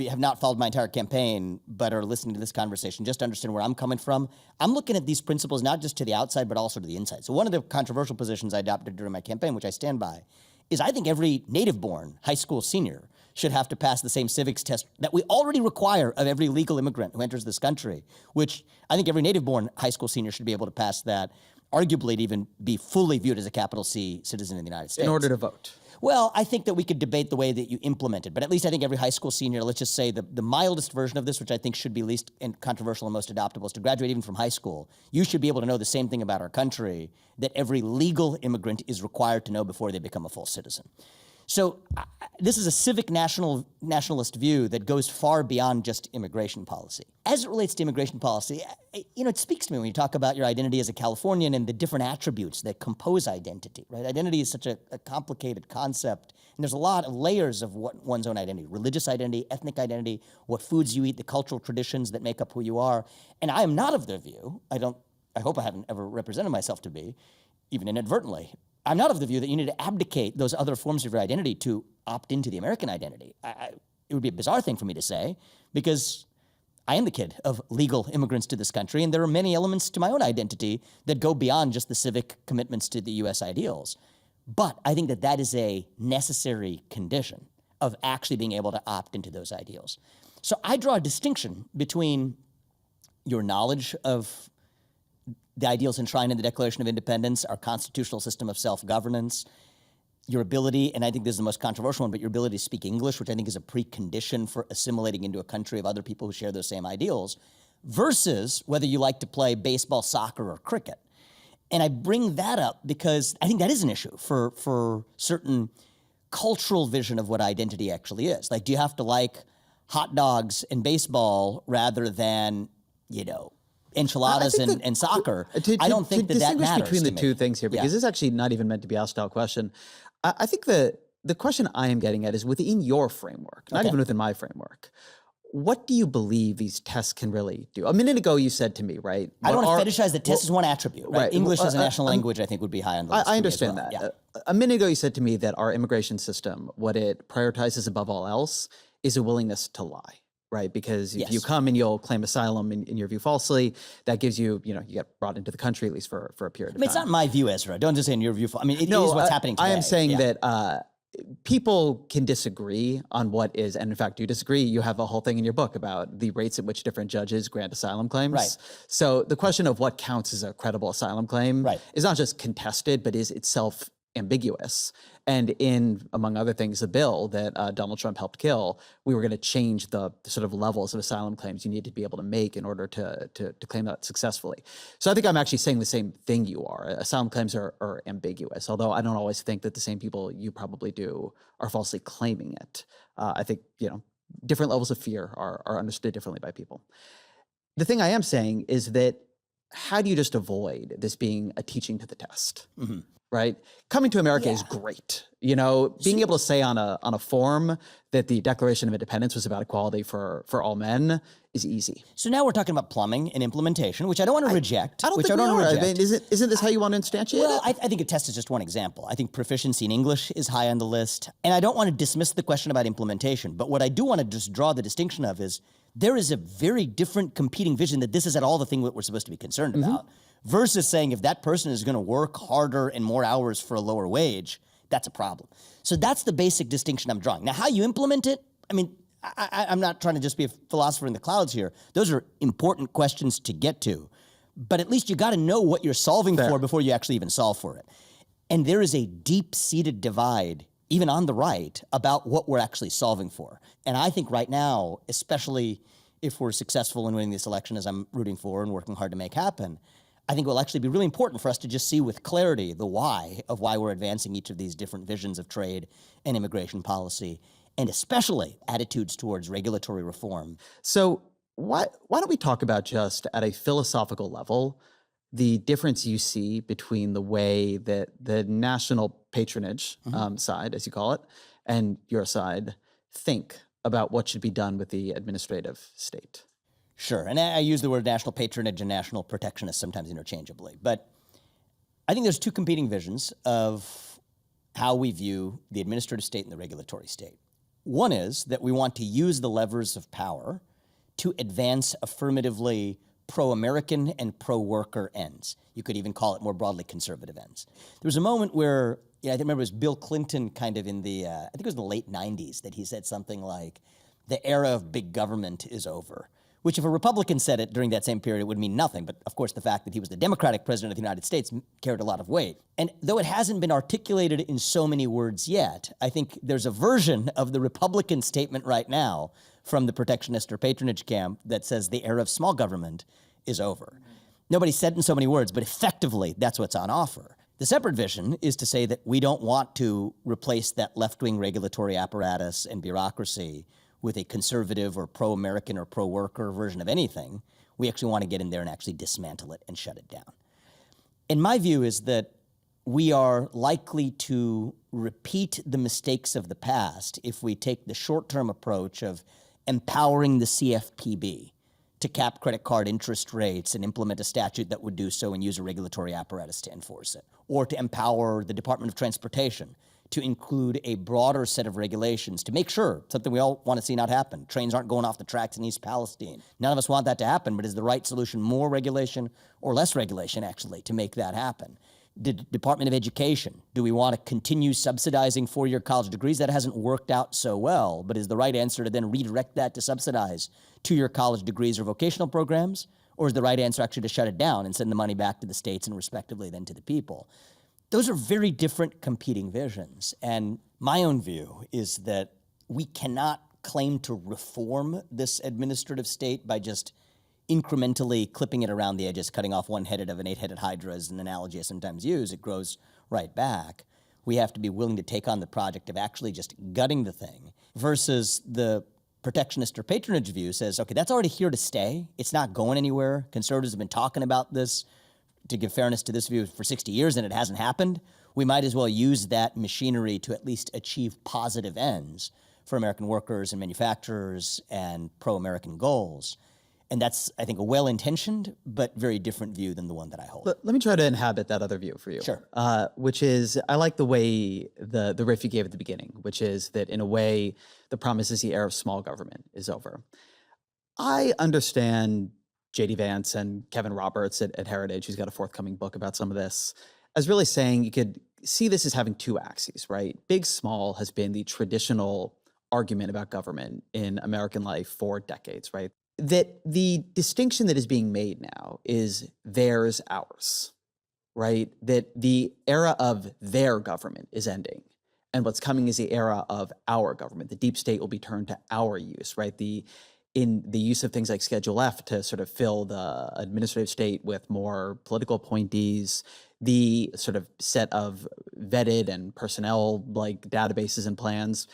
have not followed my entire campaign but are listening to this conversation, just to understand where I'm coming from, I'm looking at these principles not just to the outside but also to the inside. So one of the controversial positions I adopted during my campaign, which I stand by, is I think every native-born high school senior should have to pass the same civics test that we already require of every legal immigrant who enters this country, which I think every native-born high school senior should be able to pass that, arguably to even be fully viewed as a capital C citizen in the United States. In order to vote. Well, I think that we could debate the way that you implement it, but at least I think every high school senior, let's just say the mildest version of this, which I think should be least controversial and most adoptable, is to graduate even from high school. You should be able to know the same thing about our country that every legal immigrant is required to know before they become a full citizen. So this is a civic nationalist view that goes far beyond just immigration policy. As it relates to immigration policy, it speaks to me when you talk about your identity as a Californian and the different attributes that compose identity, right? Identity is such a complicated concept, and there's a lot of layers of what one's own identity: religious identity, ethnic identity, what foods you eat, the cultural traditions that make up who you are. And I am not of the view, I hope I haven't ever represented myself to be, even inadvertently, I'm not of the view that you need to abdicate those other forms of your identity to opt into the American identity. It would be a bizarre thing for me to say, because I am the kid of legal immigrants to this country, and there are many elements to my own identity that go beyond just the civic commitments to the U.S. ideals. But I think that that is a necessary condition of actually being able to opt into those ideals. So I draw a distinction between your knowledge of the ideals enshrined in the Declaration of Independence, our constitutional system of self-governance, your ability, and I think this is the most controversial one, but your ability to speak English, which I think is a precondition for assimilating into a country of other people who share those same ideals, versus whether you like to play baseball, soccer, or cricket. And I bring that up because I think that is an issue for certain cultural vision of what identity actually is. Like, do you have to like hot dogs and baseball rather than, enchiladas and soccer? I don't think that matters distinguish between the to me. two things here, because this is actually not even meant to be a hostile question. I think the question I am getting at is within your framework, not even within my framework. What do you believe these tests can really do? A minute ago, you said to me, right? I don't want to fetishize the test as one attribute, right? English as a national language, I think, would be high on the list. I understand as well. that. A minute ago, you said to me that our immigration system, what it prioritizes above all else, is a willingness to lie. Right, because if you come and you'll claim asylum in your view falsely, that gives you, you get brought into the country, at least for a period of time. It's not my view, Ezra. Don't just say in your view. It is what's happening today. I am saying that people can disagree on what is, and in fact, you disagree. You have a whole thing in your book about the rates at which different judges grant asylum claims. Right. So the question of what counts as a credible asylum claim is not just contested, but is itself ambiguous. And in, among other things, the bill that Donald Trump helped kill, we were going to change the sort of levels of asylum claims you need to be able to make in order to claim that successfully. So I think I'm actually saying the same thing you are. Asylum claims are ambiguous, although I don't always think that the same people you probably do are falsely claiming it. I think, different levels of fear are understood differently by people. The thing I am saying is that how do you just avoid this being a teaching to the test? Mm-hmm. Right? Coming to America is great. Being able to say on a form that the Declaration of Independence was about equality for all men is easy. So now we're talking about plumbing and implementation, which I don't want to reject. I don't think we are. I mean, isn't this how you want to instantiate Well, it? I think a test is just one example. I think proficiency in English is high on the list. And I don't want to dismiss the question about implementation. But what I do want to just draw the distinction of is there is a very different competing vision that this is at all the thing that we're supposed to be concerned about. Versus saying if that person is going to work harder and more hours for a lower wage, that's a problem. So that's the basic distinction I'm drawing. Now, how you implement it, I'm not trying to just be a philosopher in the clouds here. Those are important questions to get to. But at least you got to know what you're solving for before you actually even solve for it. And there is a deep-seated divide, even on the right, about what we're actually solving for. And I think right now, especially if we're successful in winning this election, as I'm rooting for and working hard to make happen, I think it will actually be really important for us to just see with clarity the why of why we're advancing each of these different visions of trade and immigration policy, and especially attitudes towards regulatory reform. So why don't we talk about just at a philosophical level the difference you see between the way that the national patronage side, as you call it, and your side think about what should be done with the administrative state? Sure, and I use the word national patronage and national protectionist sometimes interchangeably. But I think there's two competing visions of how we view the administrative state and the regulatory state. One is that we want to use the levers of power to advance affirmatively pro-American and pro-worker ends. You could even call it more broadly conservative ends. There was a moment where, I remember it was Bill Clinton kind of in the, I think it was the late 90s, that he said something like, the era of big government is over. Which if a Republican said it during that same period, it would mean nothing. But of course, the fact that he was the Democratic president of the United States carried a lot of weight. And though it hasn't been articulated in so many words yet, I think there's a version of the Republican statement right now from the protectionist or patronage camp that says the era of small government is over. Nobody said it in so many words, but effectively, that's what's on offer. The separate vision is to say that we don't want to replace that left-wing regulatory apparatus and bureaucracy with a conservative or pro-American or pro-worker version of anything. We actually want to get in there and actually dismantle it and shut it down. And my view is that we are likely to repeat the mistakes of the past if we take the short-term approach of empowering the CFPB to cap credit card interest rates and implement a statute that would do so and use a regulatory apparatus to enforce it, or to empower the Department of Transportation to include a broader set of regulations to make sure, something we all want to see not happen, trains aren't going off the tracks in East Palestine. None of us want that to happen, but is the right solution more regulation or less regulation, actually, to make that happen? The Department of Education, do we want to continue subsidizing four-year college degrees? That hasn't worked out so well, but is the right answer to then redirect that to subsidize two-year college degrees or vocational programs? Or is the right answer actually to shut it down and send the money back to the states and respectively then to the people? Those are very different competing visions. And my own view is that we cannot claim to reform this administrative state by just incrementally clipping it around the edges, cutting off one headed of an eight-headed hydra is an analogy I sometimes use. It grows right back. We have to be willing to take on the project of actually just gutting the thing versus the protectionist or patronage view says, okay, that's already here to stay. It's not going anywhere. Conservatives have been talking about this, to give fairness to this view, for 60 years and it hasn't happened. We might as well use that machinery to at least achieve positive ends for American workers and manufacturers and pro-American goals. And that's, I think, a well-intentioned but very different view than the one that I hold. Let me try to inhabit that other view for you. Sure. Which is, I like the way the riff you gave at the beginning, which is that in a way, the promise is the era of small government is over. I understand J.D. Vance and Kevin Roberts at Heritage, who's got a forthcoming book about some of this, as really saying you could see this as having two axes, right? Big, small has been the traditional argument about government in American life for decades, right? That the distinction that is being made now is theirs, ours, right? That the era of their government is ending. And what's coming is the era of our government. The deep state will be turned to our use, right? In the use of things like Schedule F to sort of fill the administrative state with more political appointees, the sort of set of vetted and personnel like databases and plans,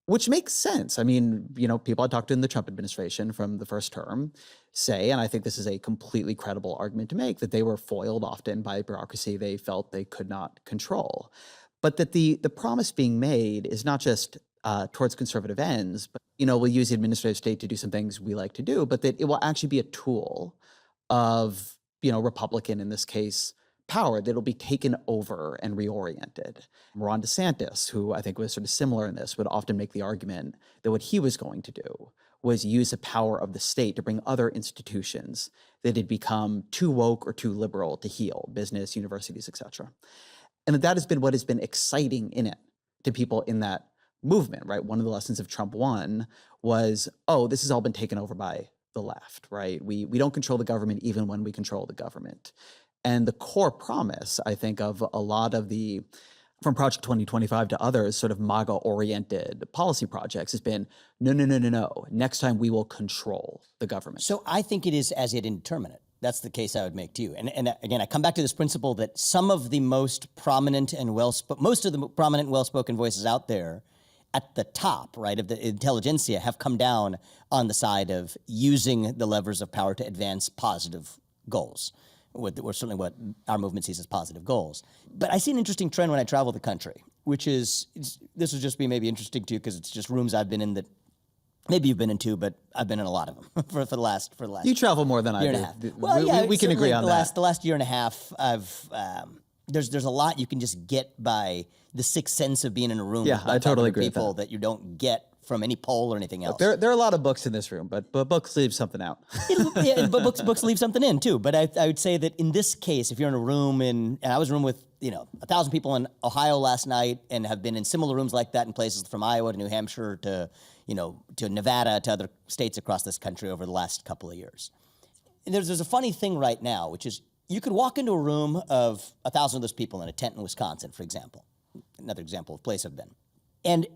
which makes sense. I mean, people I talked to in the Trump administration from the first term say, and I think this is a completely credible argument to make, that they were foiled often by a bureaucracy they felt they could not control. But that the promise being made is not just towards conservative ends, but, we'll use the administrative state to do some things we like to do, but that it will actually be a tool of, Republican, in this case, power that'll be taken over and reoriented. Ron DeSantis, who I think was sort of similar in this, would often make the argument that what he was going to do was use the power of the state to bring other institutions that had become too woke or too liberal to heal, business, universities, etc. And that has been what has been exciting in it to people in that movement, right? One of the lessons of Trump 1 was, this has all been taken over by the left, right? We don't control the government even when we control the government. And the core promise, I think, of a lot of from Project 2025 to others, sort of MAGA-oriented policy projects has been, no. Next time we will control the government. So I think it is as yet indeterminate. That's the case I would make to you. And again, I come back to this principle that some of the most prominent and most of the prominent and well-spoken voices out there at the top, right, of the intelligentsia have come down on the side of using the levers of power to advance positive goals, or certainly what our movement sees as positive goals. But I see an interesting trend when I travel the country, which is, this will just be maybe interesting to you because it's just rooms I've been in that Maybe you've been in two, but I've been in a lot of them for the last. You travel more than I year do. and a half. Well, we can agree on that. The last year and a half, there's a lot you can just get by the sixth sense of being in a room. Yeah, with I totally agree with people that you don't get from any poll or anything else. There are a lot of books in this room, but books leave something out. Yeah, but books leave something in too. But I would say that in this case, if you're in a room and I was in a room with 1,000 people in Ohio last night, and have been in similar rooms like that in places from Iowa to New Hampshire to to Nevada to other states across this country over the last couple of years. And there's a funny thing right now, which is you could walk into a room of 1,000 of those people in a tent in Wisconsin, for example. Another example of a place I've been. And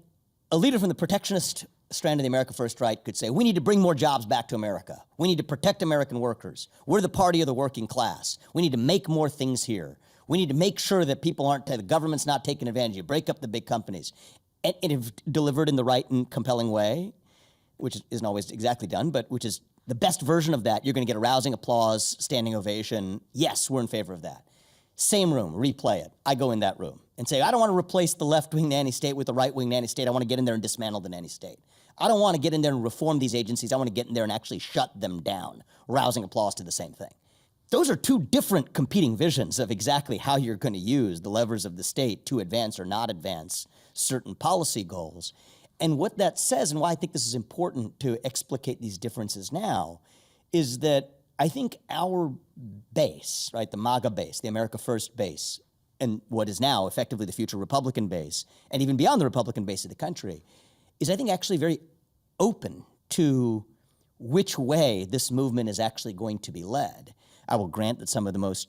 a leader from the protectionist strand of the America First right could say, we need to bring more jobs back to America. We need to protect American workers. We're the party of the working class. We need to make more things here. We need to make sure that the government's not taking advantage of you, break up the big companies. And if delivered in the right and compelling way, which isn't always exactly done, but which is the best version of that, you're going to get a rousing applause, standing ovation. Yes, we're in favor of that. Same room, replay it. I go in that room and say, I don't want to replace the left-wing nanny state with the right-wing nanny state. I want to get in there and dismantle the nanny state. I don't want to get in there and reform these agencies. I want to get in there and actually shut them down. Rousing applause to the same thing. Those are two different competing visions of exactly how you're going to use the levers of the state to advance or not advance certain policy goals. And what that says, and why I think this is important to explicate these differences now, is that I think our base, right, the MAGA base, the America First base, and what is now effectively the future Republican base, and even beyond the Republican base of the country, is I think actually very open to which way this movement is actually going to be led. I will grant that some of the most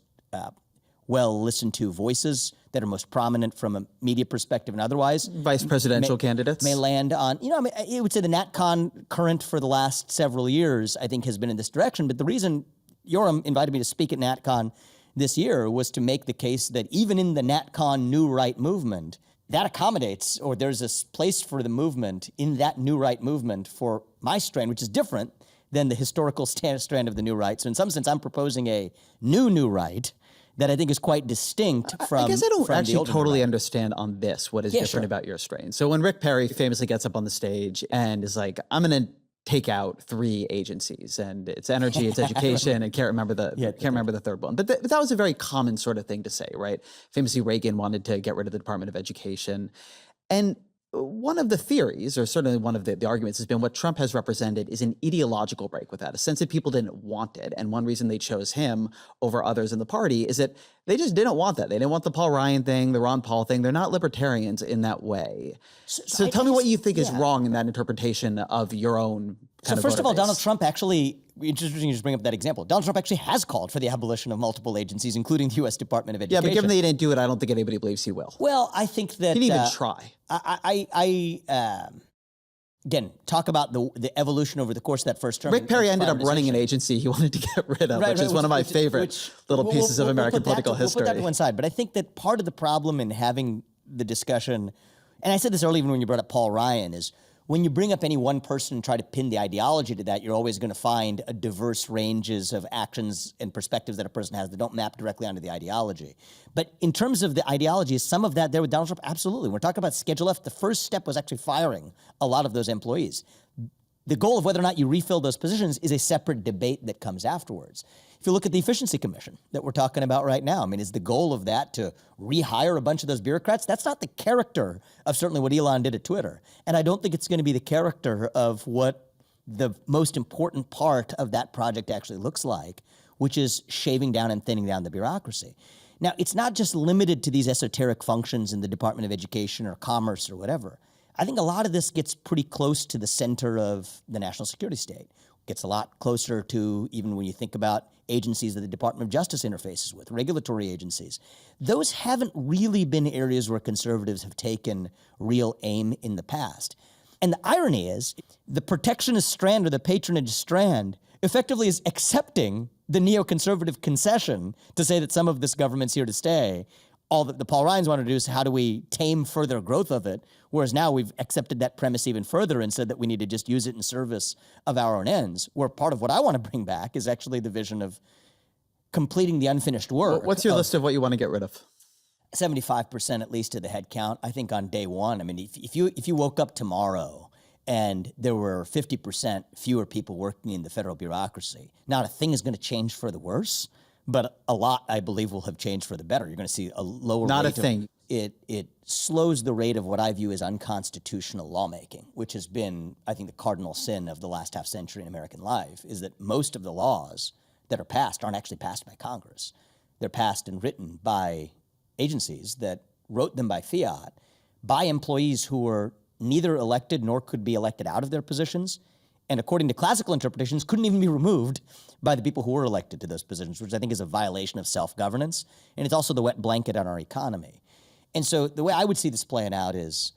well-listened to voices that are most prominent from a media perspective and otherwise. Vice presidential candidates. May land on, I would say the NatCon current for the last several years, I think, has been in this direction. But the reason Yoram invited me to speak at NatCon this year was to make the case that even in the NatCon New Right movement, that accommodates, or there's a place for the movement in that New Right movement for my strand, which is different than the historical strand of the New Right. So in some sense, I'm proposing a new Right that I think is quite distinct from. I guess I don't actually totally right. understand on this what is different about your strain. So when Rick Perry famously gets up on the stage and is like, I'm going to take out 3 agencies, and it's energy, it's education, and can't remember the third one. But that was a very common sort of thing to say, right? Famously, Reagan wanted to get rid of the Department of Education. And one of the theories, or certainly one of the arguments, has been what Trump has represented is an ideological break with that, a sense that people didn't want it. And one reason they chose him over others in the party is that they just didn't want that. They didn't want the Paul Ryan thing, the Ron Paul thing. They're not libertarians in that way. So tell me what you think is wrong in that interpretation of your own kind of first of all, voter Donald base. Trump actually, interesting you just bring up that example. Donald Trump actually has called for the abolition of multiple agencies, including the U.S. Department of Education. Yeah, but given that he didn't do it, I don't think anybody believes he will. Well, I think that He didn't even try. Again, talk about the evolution over the course of that first term. Rick Perry ended up running an agency he wanted to get rid of, which is one of my favorite little pieces of American political history. We'll put that to one side. But I think that part of the problem in having the discussion, and I said this earlier even when you brought up Paul Ryan, is when you bring up any one person and try to pin the ideology to that, you're always going to find a diverse ranges of actions and perspectives that a person has that don't map directly onto the ideology. But in terms of the ideology, some of that there with Donald Trump, absolutely. We're talking about Schedule F. The first step was actually firing a lot of those employees. The goal of whether or not you refill those positions is a separate debate that comes afterwards. If you look at the Efficiency Commission that we're talking about right now, I mean, is the goal of that to rehire a bunch of those bureaucrats? That's not the character of certainly what Elon did at Twitter. And I don't think it's going to be the character of what the most important part of that project actually looks like, which is shaving down and thinning down the bureaucracy. Now, it's not just limited to these esoteric functions in the Department of Education or Commerce or whatever. I think a lot of this gets pretty close to the center of the national security state. Gets a lot closer to even when you think about agencies that the Department of Justice interfaces with, regulatory agencies. Those haven't really been areas where conservatives have taken real aim in the past. And the irony is the protectionist strand or the patronage strand effectively is accepting the neoconservative concession to say that some of this government's here to stay. All that the Paul Ryans want to do is how do we tame further growth of it, whereas now we've accepted that premise even further and said that we need to just use it in service of our own ends, where part of what I want to bring back is actually the vision of completing the unfinished work. What's your list of what you want to get rid of? 75% at least of the head count, I think, on day one. I mean, if you woke up tomorrow and there were 50% fewer people working in the federal bureaucracy, not a thing is going to change for the worse, but a lot, I believe, will have changed for the better. You're going to see a lower Not rate a thing. It slows the rate of what I view as unconstitutional lawmaking, which has been, I think, the cardinal sin of the last half century in American life, is that most of the laws that are passed aren't actually passed by Congress. They're passed and written by agencies that wrote them by fiat, by employees who were neither elected nor could be elected out of their positions, and according to classical interpretations, couldn't even be removed by the people who were elected to those positions, which I think is a violation of self-governance, and it's also the wet blanket on our economy. And so the way I would see this playing out is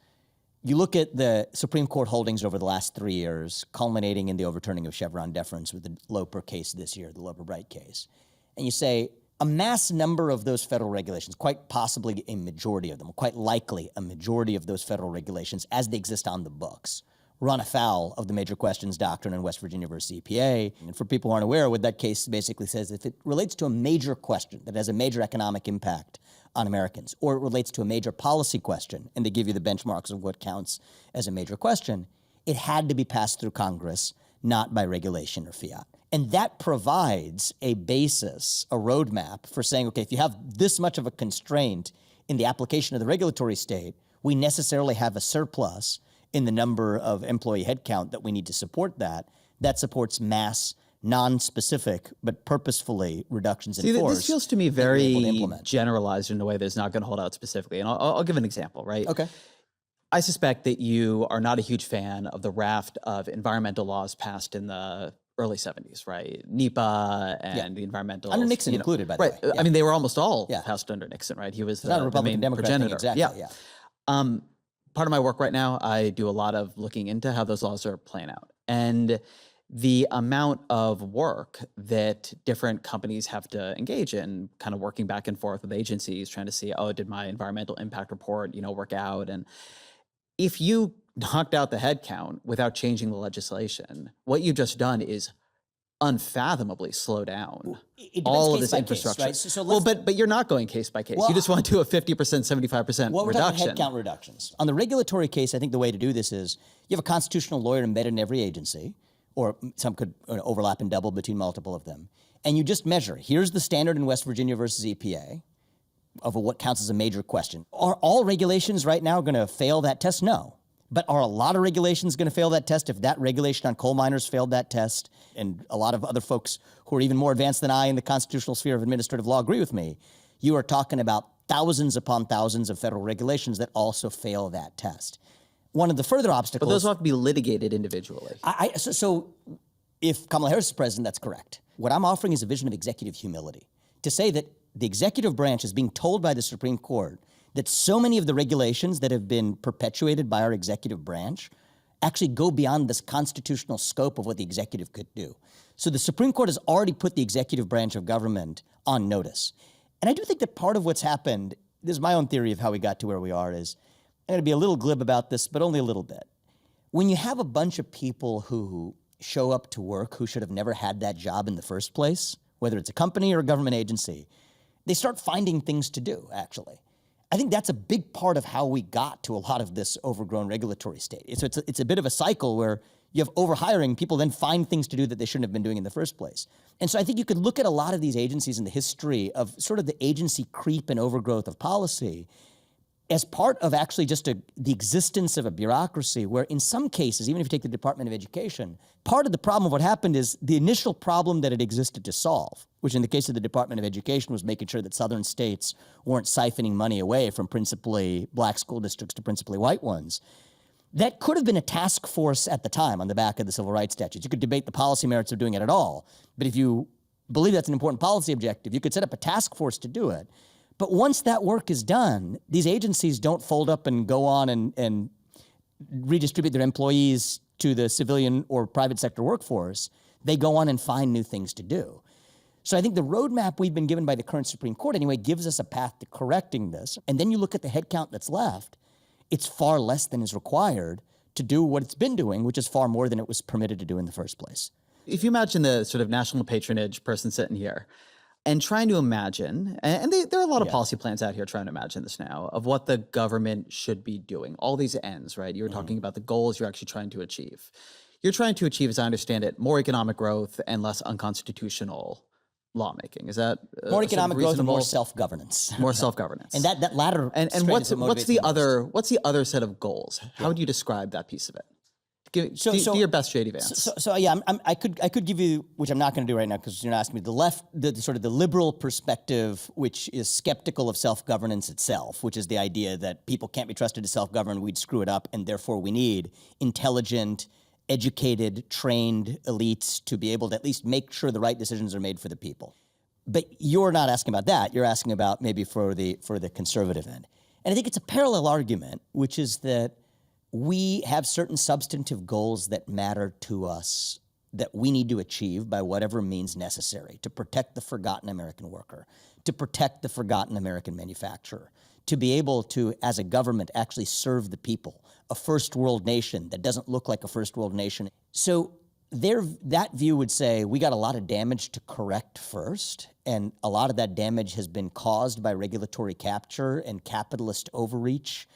you look at the Supreme Court holdings over the last 3 years, culminating in the overturning of Chevron deference with the Loper case this year, the Loper-Bright case, and you say a mass number of those federal regulations, quite possibly a majority of them, quite likely a majority of those federal regulations as they exist on the books, run afoul of the major questions doctrine in West Virginia versus EPA. And for people who aren't aware, what that case basically says, if it relates to a major question that has a major economic impact on Americans, or it relates to a major policy question, and they give you the benchmarks of what counts as a major question, it had to be passed through Congress, not by regulation or fiat. And that provides a basis, a roadmap for saying, okay, if you have this much of a constraint in the application of the regulatory state, we necessarily have a surplus in the number of employee headcount that we need to support that. That supports mass, non-specific, but purposefully reductions in force. This feels to me very generalized in a way that's not going to hold out specifically. And I'll give an example, right? Okay. I suspect that you are not a huge fan of the raft of environmental laws passed in the early 70s, right? NEPA and the environmental... Under Nixon included, by the way. I mean, they were almost all passed under Nixon, right? He was the main progenitor. Exactly, Part of my work right now, I do a lot of looking into how those laws are playing out. And the amount of work that different companies have to engage in, kind of working back and forth with agencies, trying to see, oh, did my environmental impact report, work out? And if you knocked out the head count without changing the legislation, what you've just done is unfathomably slow down all of this infrastructure. Case, right? But you're not going case by case. You just want to do a 50%, 75% we're reduction. Talking headcount reductions. On the regulatory case, I think the way to do this is you have a constitutional lawyer embedded in every agency, or some could overlap and double between multiple of them, and you just measure. Here's the standard in West Virginia versus EPA of what counts as a major question. Are all regulations right now going to fail that test? No. But are a lot of regulations going to fail that test? If that regulation on coal miners failed that test, and a lot of other folks who are even more advanced than I in the constitutional sphere of administrative law agree with me, you are talking about thousands upon thousands of federal regulations that also fail that test. One of the further obstacles... But those will have to be litigated individually. So if Kamala Harris is president, that's correct. What I'm offering is a vision of executive humility. To say that the executive branch is being told by the Supreme Court that so many of the regulations that have been perpetuated by our executive branch actually go beyond this constitutional scope of what the executive could do. So the Supreme Court has already put the executive branch of government on notice. And I do think that part of what's happened, this is my own theory of how we got to where we are, is, I'm going to be a little glib about this, but only a little bit. When you have a bunch of people who show up to work who should have never had that job in the first place, whether it's a company or a government agency, they start finding things to do, actually. I think that's a big part of how we got to a lot of this overgrown regulatory state. It's a bit of a cycle where you have overhiring, people then find things to do that they shouldn't have been doing in the first place. And so I think you could look at a lot of these agencies in the history of sort of the agency creep and overgrowth of policy as part of actually just the existence of a bureaucracy where in some cases, even if you take the Department of Education, part of the problem of what happened is the initial problem that it existed to solve, which in the case of the Department of Education was making sure that southern states weren't siphoning money away from principally black school districts to principally white ones. That could have been a task force at the time on the back of the civil rights statutes. You could debate the policy merits of doing it at all, but if you believe that's an important policy objective, you could set up a task force to do it. But once that work is done, these agencies don't fold up and go on and redistribute their employees to the civilian or private sector workforce. They go on and find new things to do. So I think the roadmap we've been given by the current Supreme Court anyway gives us a path to correcting this. And then you look at the headcount that's left, it's far less than is required to do what it's been doing, which is far more than it was permitted to do in the first place. If you imagine the sort of national patronage person sitting here, and trying to imagine, and there are a lot of policy plans out here trying to imagine this now, of what the government should be doing. All these ends, right? You were talking about the goals you're actually trying to achieve. You're trying to achieve, as I understand it, more economic growth and less unconstitutional lawmaking. Is that more economic growth and more reasonable- self-governance? More self-governance. And that latter and strand what's is what what's motivates the me most. other other set of goals? How would you describe that piece of it? Do your best, JD Vance. So yeah, I could give you, which I'm not going to do right now because you're not asking me, the sort of the liberal perspective, which is skeptical of self-governance itself, which is the idea that people can't be trusted to self-govern, we'd screw it up, and therefore we need intelligent, educated, trained elites to be able to at least make sure the right decisions are made for the people. But you're not asking about that. You're asking about maybe for the conservative end. And I think it's a parallel argument, which is that we have certain substantive goals that matter to us that we need to achieve by whatever means necessary to protect the forgotten American worker, to protect the forgotten American manufacturer, to be able to, as a government, actually serve the people, a first world nation that doesn't look like a first world nation. So that view would say we got a lot of damage to correct first, and a lot of that damage has been caused by regulatory capture and capitalist overreach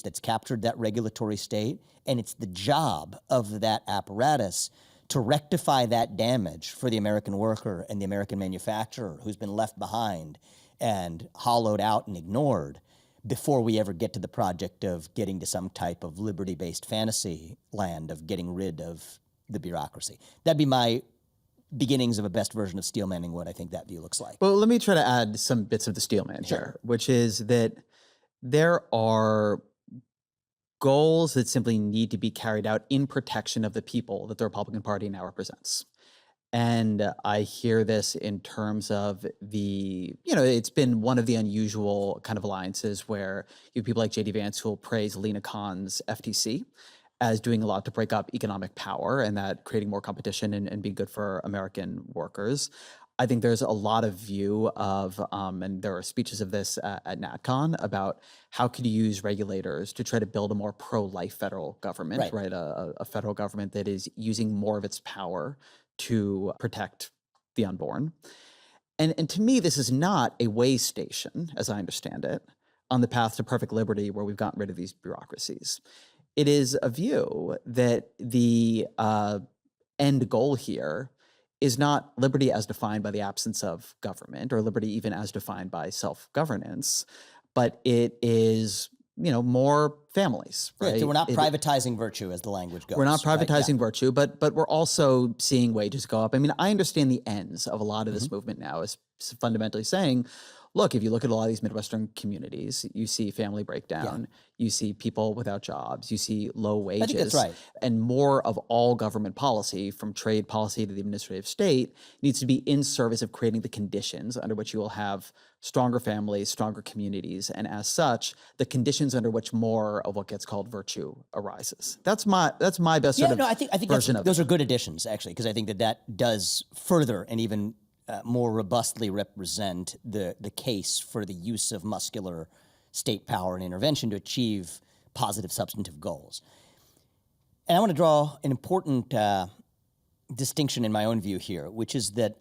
that's captured that regulatory state, and it's the job of that apparatus to rectify that damage for the American worker and the American manufacturer who's been left behind and hollowed out and ignored before we ever get to the project of getting to some type of liberty-based fantasy land of getting rid of the bureaucracy. That'd be my beginnings of a best version of steelmanning what I think that view looks like. Well, let me try to add some bits of the steelman here, which is that there are goals that simply need to be carried out in protection of the people that the Republican Party now represents. And I hear this in terms of it's been one of the unusual kind of alliances where you have people like JD Vance who will praise Lena Khan's FTC as doing a lot to break up economic power and that creating more competition and being good for American workers. I think there's a lot of view of, and there are speeches of this at NatCon about how could you use regulators to try to build a more pro-life federal government, right? A federal government that is using more of its power to protect the unborn. And to me, this is not a way station, as I understand it, on the path to perfect liberty where we've gotten rid of these bureaucracies. It is a view that the end goal here is not liberty as defined by the absence of government or liberty even as defined by self-governance, but it is, more families, right? So we're not privatizing virtue as the language goes. We're not privatizing right? virtue, but we're also seeing wages go up. I mean, I understand the ends of a lot of this movement now is fundamentally saying, look, if you look at a lot of these Midwestern communities, you see family breakdown, you see people without jobs, you see low wages. I think that's right. And more of all government policy, from trade policy to the administrative state, needs to be in service of creating the conditions under which you will have stronger families, stronger communities, and as such, the conditions under which more of what gets called virtue arises. That's my best sort of I think version of those are good additions, actually, because I think that does further and even more robustly represent the case for the use of muscular state power and intervention to achieve positive substantive goals. And I want to draw an important distinction in my own view here, which is that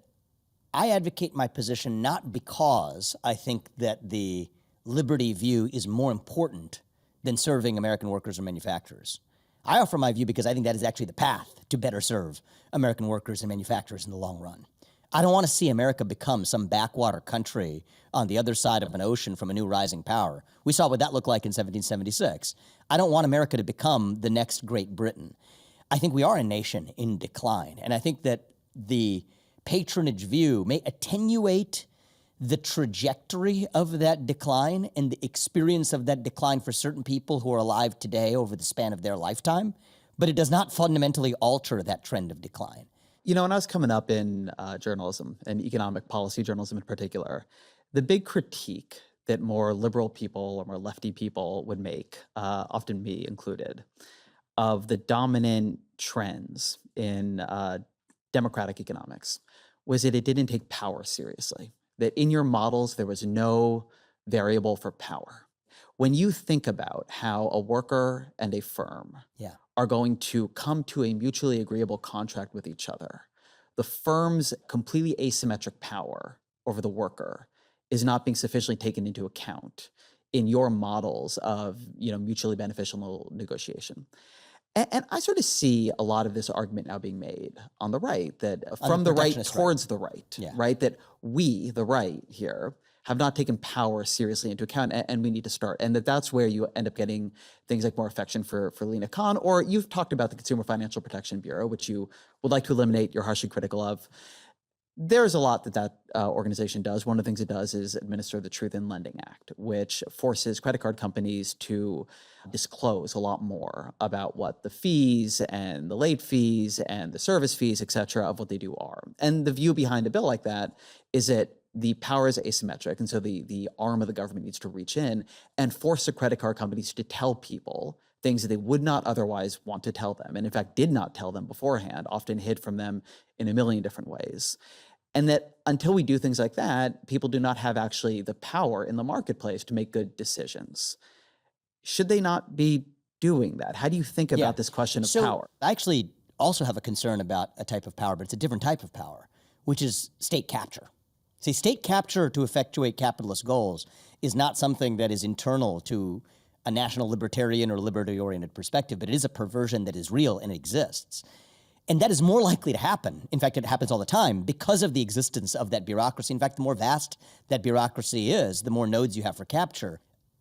I advocate my position not because I think that the liberty view is more important than serving American workers or manufacturers. I offer my view because I think that is actually the path to better serve American workers and manufacturers in the long run. I don't want to see America become some backwater country on the other side of an ocean from a new rising power. We saw what that looked like in 1776. I don't want America to become the next Great Britain. I think we are a nation in decline, and I think that the patronage view may attenuate the trajectory of that decline and the experience of that decline for certain people who are alive today over the span of their lifetime, but it does not fundamentally alter that trend of decline. When I was coming up in journalism and economic policy journalism in particular, the big critique that more liberal people or more lefty people would make, often me included, of the dominant trends in democratic economics was that it didn't take power seriously, that in your models there was no variable for power. When you think about how a worker and a firm are going to come to a mutually agreeable contract with each other, the firm's completely asymmetric power over the worker is not being sufficiently taken into account in your models of, mutually beneficial negotiation. And I sort of see a lot of this argument now being made on the right, that from the right towards the right, right? That we, the right here, have not taken power seriously into account, and we need to start. And that's where you end up getting things like more affection for Lena Khan, or you've talked about the Consumer Financial Protection Bureau, which you would like to eliminate, you're harshly critical of. There's a lot that organization does. One of the things it does is administer the Truth in Lending Act, which forces credit card companies to disclose a lot more about what the fees and the late fees and the service fees, et cetera, of what they do are. And the view behind a bill like that is that the power is asymmetric, and so the arm of the government needs to reach in and force the credit card companies to tell people things that they would not otherwise want to tell them, and in fact did not tell them beforehand, often hid from them in a million different ways. And that until we do things like that, people do not have actually the power in the marketplace to make good decisions. Should they not be doing that? How do you think about this question of power? I actually also have a concern about a type of power, but it's a different type of power, which is state capture. See, state capture to effectuate capitalist goals is not something that is internal to a national libertarian or liberty-oriented perspective, but it is a perversion that is real and exists. And that is more likely to happen. In fact, it happens all the time because of the existence of that bureaucracy. In fact, the more vast that bureaucracy is, the more nodes you have for capture.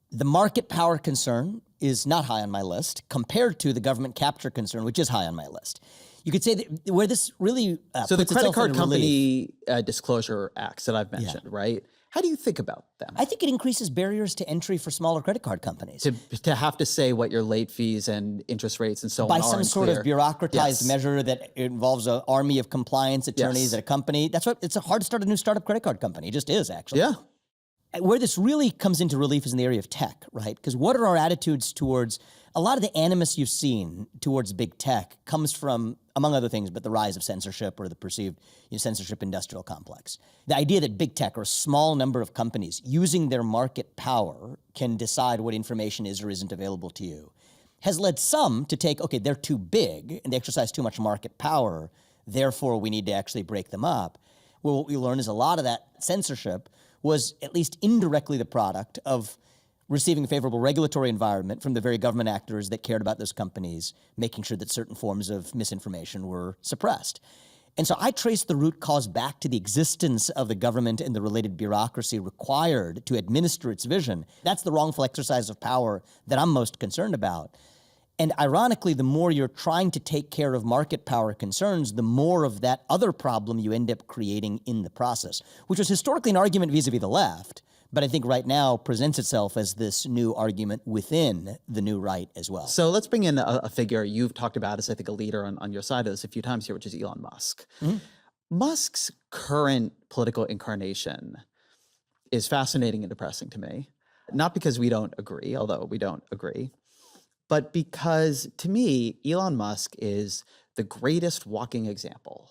The market power concern is not high on my list compared to the government capture concern, which is high on my list. You could say that where this really so the credit card company disclosure acts that I've mentioned, right? How do you think about them? I think it increases barriers to entry for smaller credit card companies. To have to say what your late fees and interest rates and so on are by some sort of bureaucratized measure that involves an army of compliance attorneys at a company. That's what it's hard to start a new startup credit card company. It just is, actually. Yeah. Where this really comes into relief is in the area of tech, right? Because what are our attitudes towards a lot of the animus you've seen towards big tech comes from, among other things, but the rise of censorship or the perceived censorship industrial complex. The idea that big tech or a small number of companies using their market power can decide what information is or isn't available to you has led some to take, okay, they're too big and they exercise too much market power, therefore we need to actually break them up. Well, what we learn is a lot of that censorship was at least indirectly the product of receiving a favorable regulatory environment from the very government actors that cared about those companies, making sure that certain forms of misinformation were suppressed. And so I trace the root cause back to the existence of the government and the related bureaucracy required to administer its vision. That's the wrongful exercise of power that I'm most concerned about. And ironically, the more you're trying to take care of market power concerns, the more of that other problem you end up creating in the process, which was historically an argument vis-a-vis the left, but I think right now presents itself as this new argument within the new right as well. So let's bring in a figure you've talked about as, I think, a leader on your side of this a few times here, which is Elon Musk. Mm-hmm. Musk's current political incarnation is fascinating and depressing to me, not because we don't agree, although we don't agree, but because, to me, Elon Musk is the greatest walking example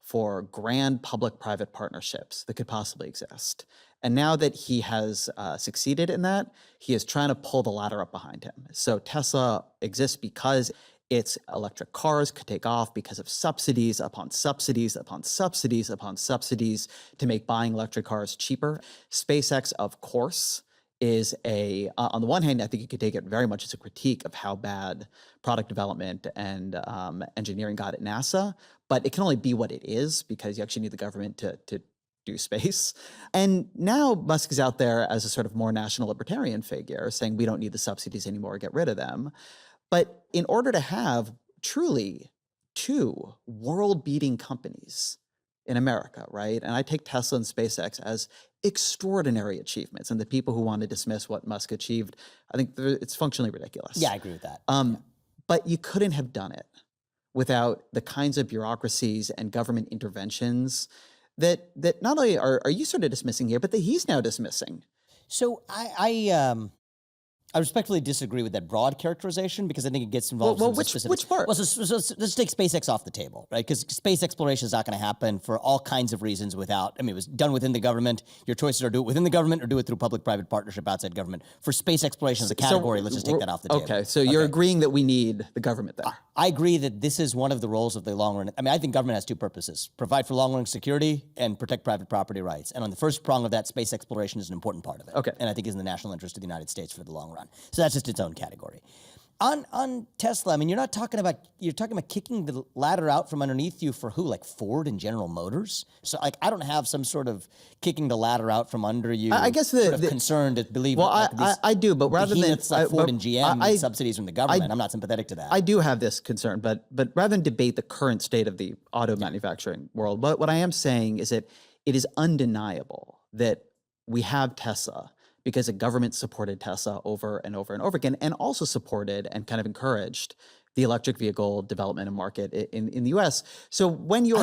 for grand public-private partnerships that could possibly exist. And now that he has succeeded in that, he is trying to pull the ladder up behind him. So Tesla exists because its electric cars could take off because of subsidies upon subsidies upon subsidies upon subsidies to make buying electric cars cheaper. SpaceX, of course, is on the one hand, I think you could take it very much as a critique of how bad product development and engineering got at NASA, but it can only be what it is because you actually need the government to do space. And now Musk is out there as a sort of more national libertarian figure saying we don't need the subsidies anymore, get rid of them. But in order to have truly two world-beating companies in America, right? And I take Tesla and SpaceX as extraordinary achievements. And the people who want to dismiss what Musk achieved, I think it's functionally ridiculous. Yeah, I agree with that. But you couldn't have done it without the kinds of bureaucracies and government interventions that not only are you sort of dismissing here, but that he's now dismissing. So I I respectfully disagree with that broad characterization because I think it gets involved in some specifics. Which part? Well, so let's take SpaceX off the table, right? Because space exploration is not going to happen for all kinds of reasons without, it was done within the government. Your choices are do it within the government or do it through public-private partnership outside government. For space exploration as a category, let's just take that off the table. Okay, so you're agreeing that we need the government there. I agree that this is one of the roles of the long run. I think government has two purposes: provide for long-run security and protect private property rights. And on the first prong of that, space exploration is an important part of it. Okay. And I think is in the national interest of the United States for the long run. So that's just its own category. On Tesla, you're talking about kicking the ladder out from underneath you for who? Like Ford and General Motors? So I don't have some sort of kicking the ladder out from under you. I guess concern to believe. Well, I do, but rather than like Ford and GM subsidies from the government, I'm not sympathetic to that. I do have this concern, but rather than debate the current state of the auto manufacturing world, what I am saying is that it is undeniable that we have Tesla because the government supported Tesla over and over and over again, and also supported and kind of encouraged the electric vehicle development and market in the U.S. So when you're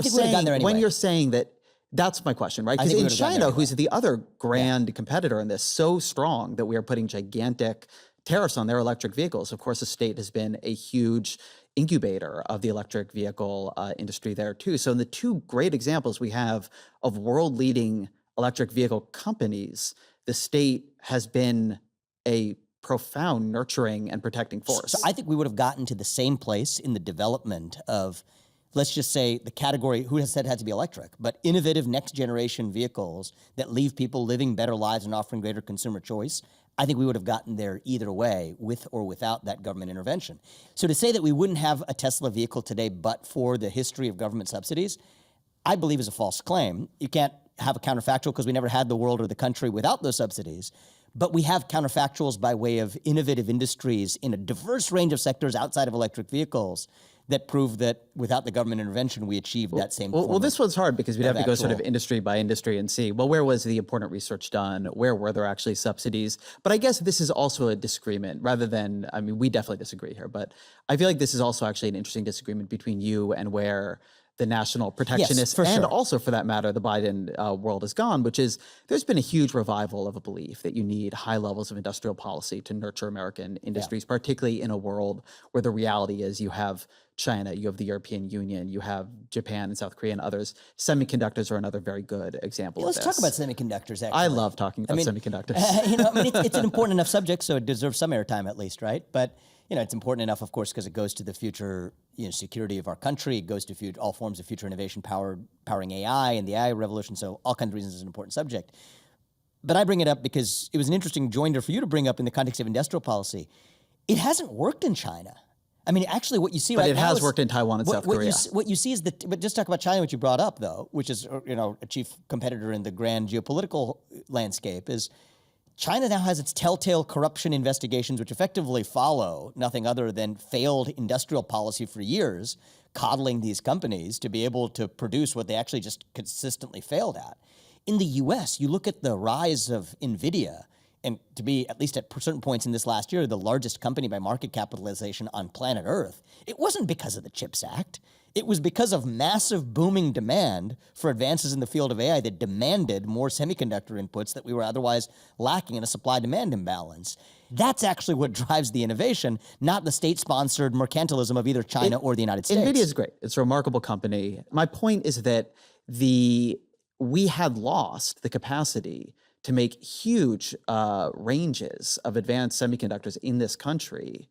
saying that, that's my question, right? Because in China, who's the other grand competitor in this, so strong that we are putting gigantic tariffs on their electric vehicles. Of course, the state has been a huge incubator of the electric vehicle industry there too. So in the two great examples we have of world-leading electric vehicle companies, the state has been a profound nurturing and protecting force. So I think we would have gotten to the same place in the development of, let's just say, the category, who has said it had to be electric, but innovative next generation vehicles that leave people living better lives and offering greater consumer choice. I think we would have gotten there either way, with or without that government intervention. So to say that we wouldn't have a Tesla vehicle today but for the history of government subsidies, I believe is a false claim. You can't have a counterfactual because we never had the world or the country without those subsidies. But we have counterfactuals by way of innovative industries in a diverse range of sectors outside of electric vehicles that prove that without the government intervention, we achieved that same form. Well, this one's hard because we'd have to go sort of actual industry by industry and see, well, where was the important research done? Where were there actually subsidies? But I guess this is also a disagreement rather than, we definitely disagree here, but I feel like this is also actually an interesting disagreement between you and where the national protectionists and also, for that matter, the Biden world has gone, which is there's been a huge revival of a belief that you need high levels of industrial policy to nurture American industries, particularly in a world where the reality is you have China, you have the European Union, you have Japan and South Korea and others. Semiconductors are another very good example of this. Let's talk about semiconductors, actually. I love talking about semiconductors. It's an important enough subject, so it deserves some airtime at least, right? But it's important enough, of course, because it goes to the future security of our country. It goes to all forms of future innovation powering AI and the AI revolution. So all kinds of reasons it's an important subject. But I bring it up because it was an interesting joinder for you to bring up in the context of industrial policy. It hasn't worked in China. Actually, what you see right now But it has worked in Taiwan and South Korea. What you see is that, but just talk about China, which you brought up, though, which is, a chief competitor in the grand geopolitical landscape, is China now has its telltale corruption investigations, which effectively follow nothing other than failed industrial policy for years, coddling these companies to be able to produce what they actually just consistently failed at. In the US, you look at the rise of NVIDIA, and to be, at least at certain points in this last year, the largest company by market capitalization on planet Earth. It wasn't because of the CHIPS Act. It was because of massive booming demand for advances in the field of AI that demanded more semiconductor inputs that we were otherwise lacking in a supply-demand imbalance. That's actually what drives the innovation, not the state-sponsored mercantilism of either China or the United States. NVIDIA is great. It's a remarkable company. My point is that we had lost the capacity to make huge ranges of advanced semiconductors in this country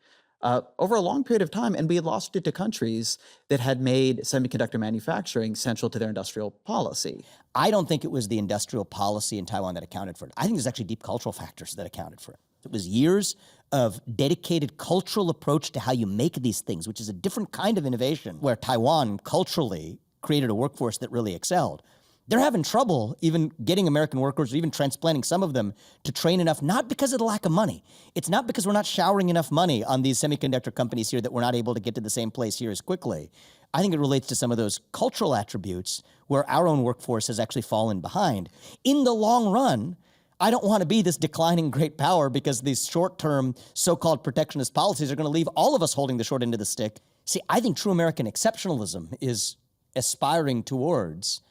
over a long period of time, and we had lost it to countries that had made semiconductor manufacturing central to their industrial policy. I don't think it was the industrial policy in Taiwan that accounted for it. I think there's actually deep cultural factors that accounted for it. It was years of dedicated cultural approach to how you make these things, which is a different kind of innovation, where Taiwan culturally created a workforce that really excelled. They're having trouble even getting American workers, or even transplanting some of them, to train enough, not because of the lack of money. It's not because we're not showering enough money on these semiconductor companies here that we're not able to get to the same place here as quickly. I think it relates to some of those cultural attributes where our own workforce has actually fallen behind. In the long run, I don't want to be this declining great power because these short-term so-called protectionist policies are going to leave all of us holding the short end of the stick. See, I think true American exceptionalism is aspiring towards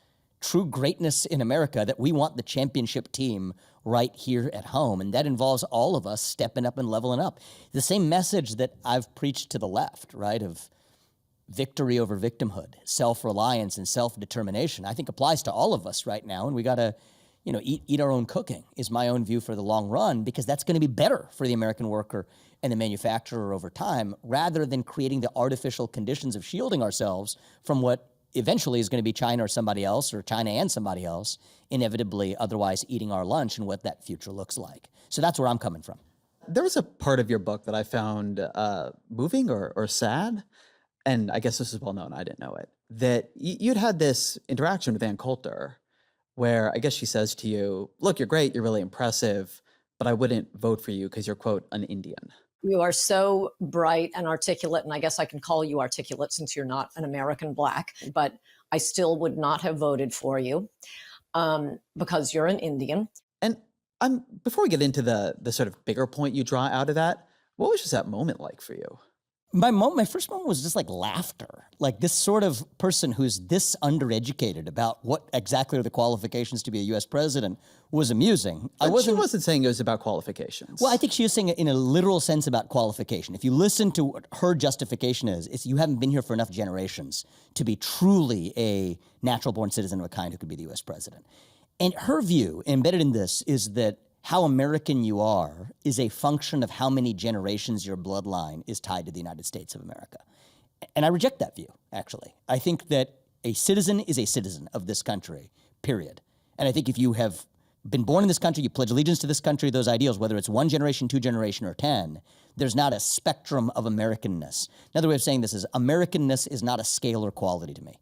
true greatness in America, that we want the championship team right here at home. And that involves all of us stepping up and leveling up. The same message that I've preached to the left, right, of victory over victimhood, self-reliance and self-determination, I think applies to all of us right now. And we got to, eat our own cooking is my own view for the long run, because that's going to be better for the American worker and the manufacturer over time, rather than creating the artificial conditions of shielding ourselves from what eventually is going to be China or somebody else, or China and somebody else, inevitably otherwise eating our lunch, and what that future looks like. So that's where I'm coming from. There was a part of your book that I found moving or sad, and I guess this is well known, I didn't know it, that you'd had this interaction with Ann Coulter where I guess she says to you, look, you're great, you're really impressive, but I wouldn't vote for you because you're, quote, an Indian. You are so bright and articulate, and I guess I can call you articulate since you're not an American Black, but I still would not have voted for you because you're an Indian. And before we get into the sort of bigger point you draw out of that, what was just that moment like for you? My first moment was just like laughter. Like, this sort of person who's this undereducated about what exactly are the qualifications to be a U.S. president was amusing. She wasn't saying it was about qualifications. Well, I think she was saying it in a literal sense about qualification. If you listen to what her justification is, it's you haven't been here for enough generations to be truly a natural-born citizen of a kind who could be the U.S. president. And her view, embedded in this, is that how American you are is a function of how many generations your bloodline is tied to the United States of America. And I reject that view, actually. I think that a citizen is a citizen of this country, period. And I think if you have been born in this country, you pledge allegiance to this country, those ideals, whether it's one generation, two generation, or 10, there's not a spectrum of Americanness. Another way of saying this is Americanness is not a scalar quality to me.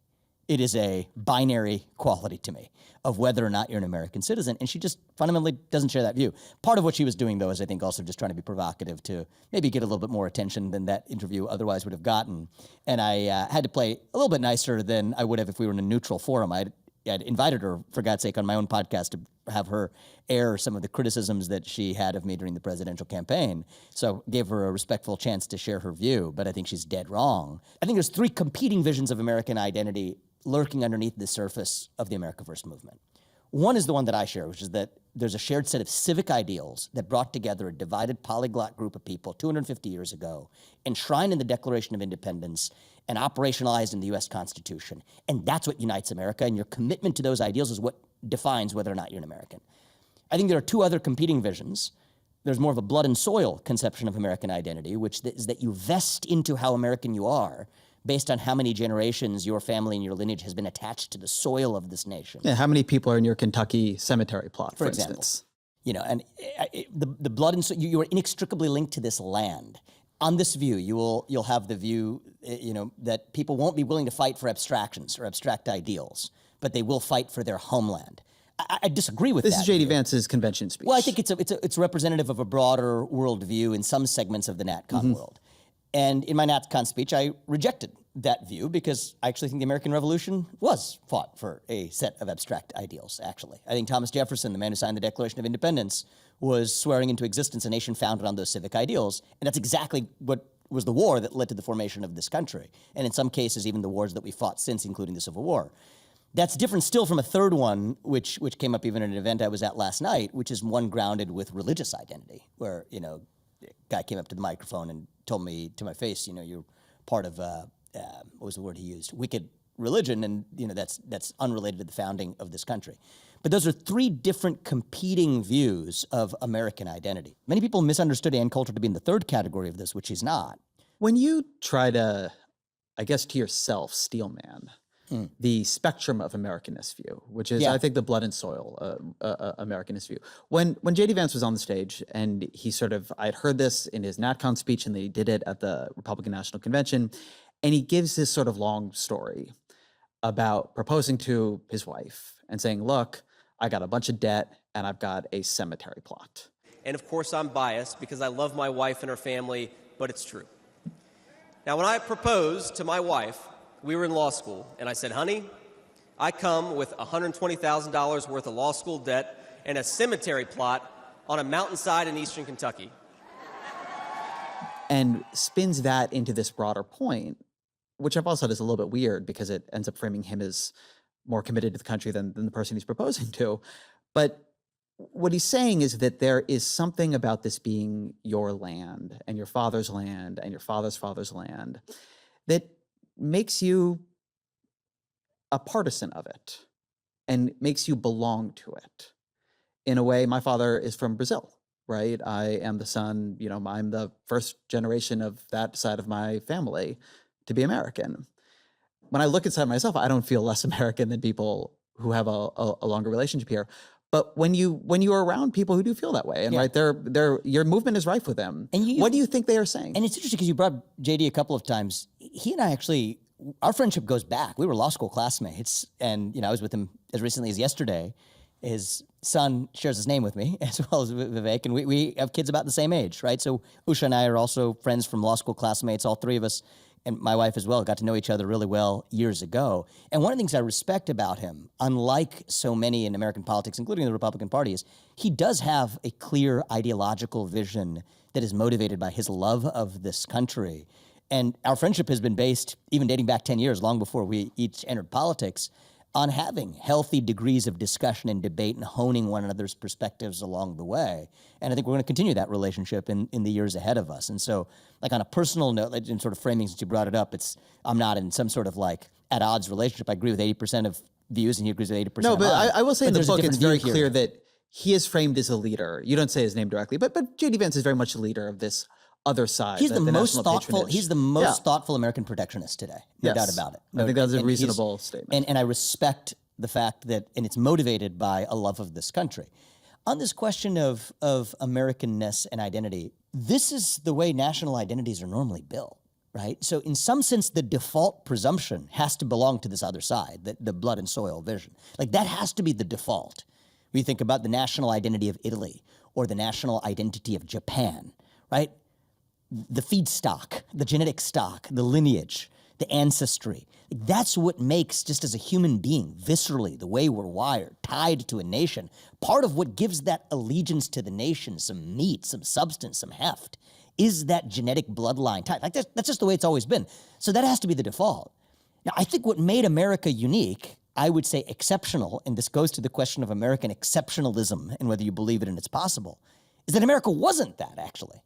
It is a binary quality to me of whether or not you're an American citizen. And she just fundamentally doesn't share that view. Part of what she was doing, though, is I think also just trying to be provocative to maybe get a little bit more attention than that interview otherwise would have gotten. And I had to play a little bit nicer than I would have if we were in a neutral forum. I'd invited her, for God's sake, on my own podcast to have her air some of the criticisms that she had of me during the presidential campaign. So gave her a respectful chance to share her view, but I think she's dead wrong. I think there's three competing visions of American identity lurking underneath the surface of the America First movement. One is the one that I share, which is that there's a shared set of civic ideals that brought together a divided polyglot group of people 250 years ago, enshrined in the Declaration of Independence and operationalized in the U.S. Constitution. And that's what unites America, and your commitment to those ideals is what defines whether or not you're an American. I think there are two other competing visions. There's more of a blood and soil conception of American identity, which is that you vest into how American you are based on how many generations your family and your lineage has been attached to the soil of this nation. Yeah, how many people are in your Kentucky cemetery plot, for example. instance? And the blood and soil, you are inextricably linked to this land. On this view, you'll have the view, that people won't be willing to fight for abstractions or abstract ideals, but they will fight for their homeland. I disagree with that. This is J.D. Vance's convention speech. Well, I think it's representative of a broader worldview in some segments of the NatCon world. And in my NatCon speech, I rejected that view because I actually think the American Revolution was fought for a set of abstract ideals, actually. I think Thomas Jefferson, the man who signed the Declaration of Independence, was swearing into existence a nation founded on those civic ideals. And that's exactly what was the war that led to the formation of this country. And in some cases, even the wars that we fought since, including the Civil War. That's different still from a third one, which came up even at an event I was at last night, which is one grounded with religious identity, where, a guy came up to the microphone and told me to my face, you're part of, what was the word he used? Wicked religion, and that's unrelated to the founding of this country. But those are three different competing views of American identity. Many people misunderstood Ann Coulter to be in the third category of this, which she's not. When you try to, I guess to yourself, steelman the spectrum of Americanist view, which is, I think, the blood and soil Americanist view. When J.D. Vance was on the stage and he I'd heard this in his NatCon speech and then he did it at the Republican National Convention, and he gives this sort of long story about proposing to his wife and saying, look, I got a bunch of debt and I've got a cemetery plot. And of course I'm biased because I love my wife and her family, but it's true. Now, when I proposed to my wife, we were in law school, and I said, honey, I come with $120,000 worth of law school debt and a cemetery plot on a mountainside in eastern Kentucky. And spins that into this broader point, which I've also said is a little bit weird because it ends up framing him as more committed to the country than the person he's proposing to. But what he's saying is that there is something about this being your land and your father's land and your father's father's land that makes you a partisan of it and makes you belong to it. In a way, my father is from Brazil, right? I am the son, I'm the first generation of that side of my family to be American. When I look inside myself, I don't feel less American than people who have a longer relationship here. But when you are around people who do feel that way, and right, your movement is rife with them. And what do you think they are saying? And it's interesting because you brought up JD a couple of times. He and I actually, our friendship goes back. We were law school classmates, and I was with him as recently as yesterday. His son shares his name with me, as well as Vivek, and we have kids about the same age, right? So Usha and I are also friends from law school classmates, all three of us, and my wife as well, got to know each other really well years ago. And one of the things I respect about him, unlike so many in American politics, including the Republican Party, is he does have a clear ideological vision that is motivated by his love of this country. And our friendship has been based, even dating back 10 years, long before we each entered politics, on having healthy degrees of discussion and debate and honing one another's perspectives along the way. And I think we're going to continue that relationship in the years ahead of us. And so, like on a personal note, like in sort of framing, since you brought it up, I'm not in some sort of like at odds relationship. I agree with 80% of views and he agrees with 80% No, of but mine. I will say in the there's a book, it's different very view here. clear that he is framed as a leader. You don't say his name directly, but J.D. Vance is very much a leader of this other side. He's the most national thoughtful. patronage. He's the most thoughtful American protectionist today. No doubt about it. I think that's a And reasonable statement. And I respect the fact that, and it's motivated by a love of this country. On this question of Americanness and identity, this is the way national identities are normally built, right? So in some sense, the default presumption has to belong to this other side, the blood and soil vision. Like that has to be the default. We think about the national identity of Italy or the national identity of Japan, right? The feedstock, the genetic stock, the lineage, the ancestry. That's what makes, just as a human being, viscerally, the way we're wired, tied to a nation, part of what gives that allegiance to the nation some meat, some substance, some heft, is that genetic bloodline tie. Like that's just the way it's always been. So that has to be the default. Now, I think what made America unique, I would say exceptional, and this goes to the question of American exceptionalism and whether you believe it and it's possible, is that America wasn't that, actually.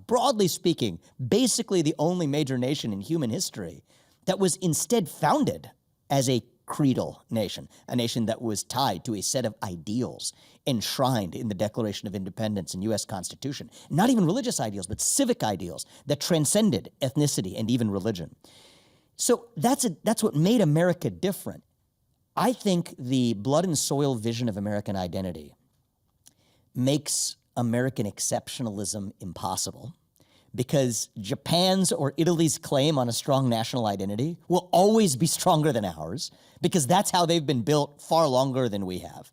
Broadly speaking, basically the only major nation in human history that was instead founded as a creedal nation, a nation that was tied to a set of ideals enshrined in the Declaration of Independence and U.S. Constitution. Not even religious ideals, but civic ideals that transcended ethnicity and even religion. So that's what made America different. I think the blood and soil vision of American identity makes American exceptionalism impossible, because Japan's or Italy's claim on a strong national identity will always be stronger than ours, because that's how they've been built far longer than we have.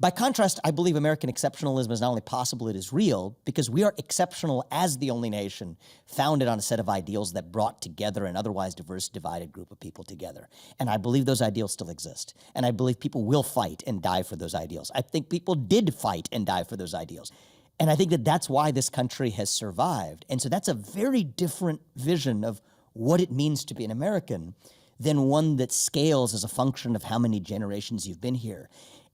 By contrast, I believe American exceptionalism is not only possible, it is real, because we are exceptional as the only nation founded on a set of ideals that brought together an otherwise diverse, divided group of people together. And I believe those ideals still exist. And I believe people will fight and die for those ideals. I think people did fight and die for those ideals. And I think that that's why this country has survived. And so that's a very different vision of what it means to be an American than one that scales as a function of how many generations you've been here.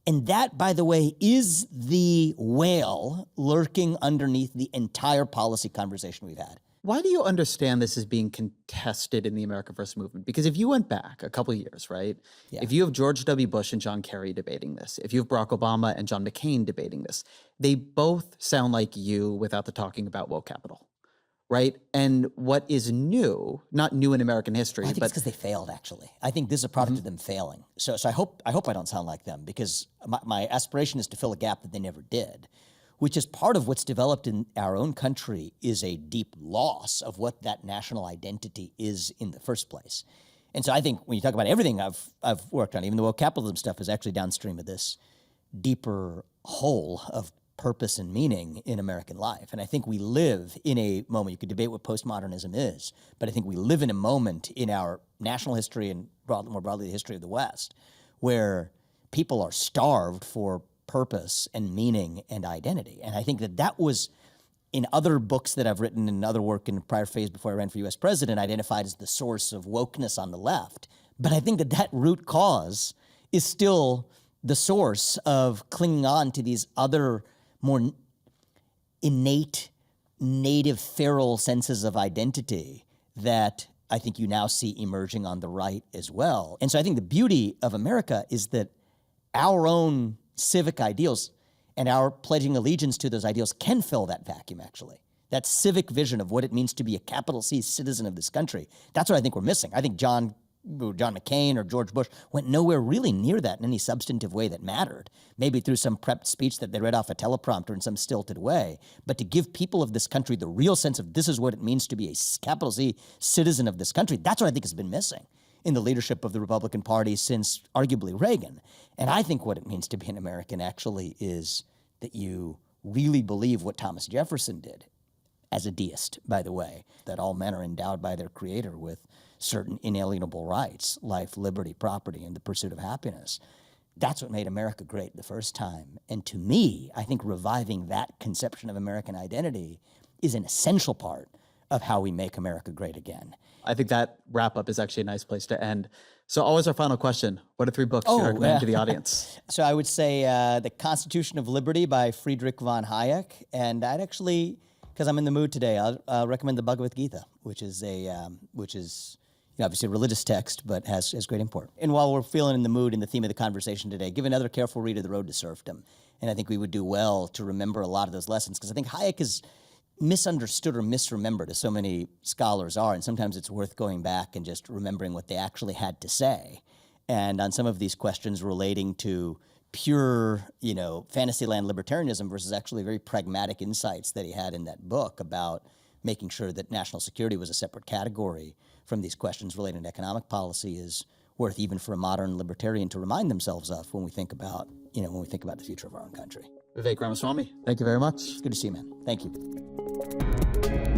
And that, by the way, is the whale lurking underneath the entire policy conversation we've had. Why do you understand this as being contested in the America First movement? Because if you went back a couple of years, right? Yeah. If you have George W. Bush and John Kerry debating this, if you have Barack Obama and John McCain debating this, they both sound like you without the talking about woke capital, right? And what is new, not new in American history, I think but it's because they failed, actually. I think this is a product of them failing. So I hope I don't sound like them, because my aspiration is to fill a gap that they never did, which is part of what's developed in our own country is a deep loss of what that national identity is in the first place. And so I think when you talk about everything I've worked on, even the woke capitalism stuff is actually downstream of this deeper hole of purpose and meaning in American life. And I think we live in a moment, you could debate what postmodernism is, but I think we live in a moment in our national history and more broadly the history of the West where people are starved for purpose and meaning and identity. And I think that was, in other books that I've written and other work in the prior phase before I ran for U.S. president, identified as the source of wokeness on the left. But I think that root cause is still the source of clinging on to these other more innate, native, feral senses of identity that I think you now see emerging on the right as well. And so I think the beauty of America is that our own civic ideals and our pledging allegiance to those ideals can fill that vacuum, actually. That civic vision of what it means to be a capital C citizen of this country. That's what I think we're missing. I think John McCain or George Bush went nowhere really near that in any substantive way that mattered. Maybe through some prepped speech that they read off a teleprompter in some stilted way. But to give people of this country the real sense of this is what it means to be a capital C citizen of this country, that's what I think has been missing in the leadership of the Republican Party since arguably Reagan. And I think what it means to be an American actually is that you really believe what Thomas Jefferson did, as a deist, by the way, that all men are endowed by their creator with certain inalienable rights, life, liberty, property, and the pursuit of happiness. That's what made America great the first time. And to me, I think reviving that conception of American identity is an essential part of how we make America great again. I think that wrap-up is actually a nice place to end. So always our final question. What are 3 books you recommend to the audience? So I would say The Constitution of Liberty by Friedrich von Hayek. And I'd actually, because I'm in the mood today, I'll recommend the Bhagavad Gita, which is obviously a religious text, but has great import. And while we're feeling in the mood and the theme of the conversation today, give another careful read of The Road to Serfdom. And I think we would do well to remember a lot of those lessons, because I think Hayek is misunderstood or misremembered, as so many scholars are, and sometimes it's worth going back and just remembering what they actually had to say. And on some of these questions relating to pure, fantasyland libertarianism versus actually very pragmatic insights that he had in that book about making sure that national security was a separate category from these questions relating to economic policy is worth even for a modern libertarian to remind themselves of when we think about, the future of our own country. Vivek Ramaswamy, thank you very much. It's good to see you, man. Thank you.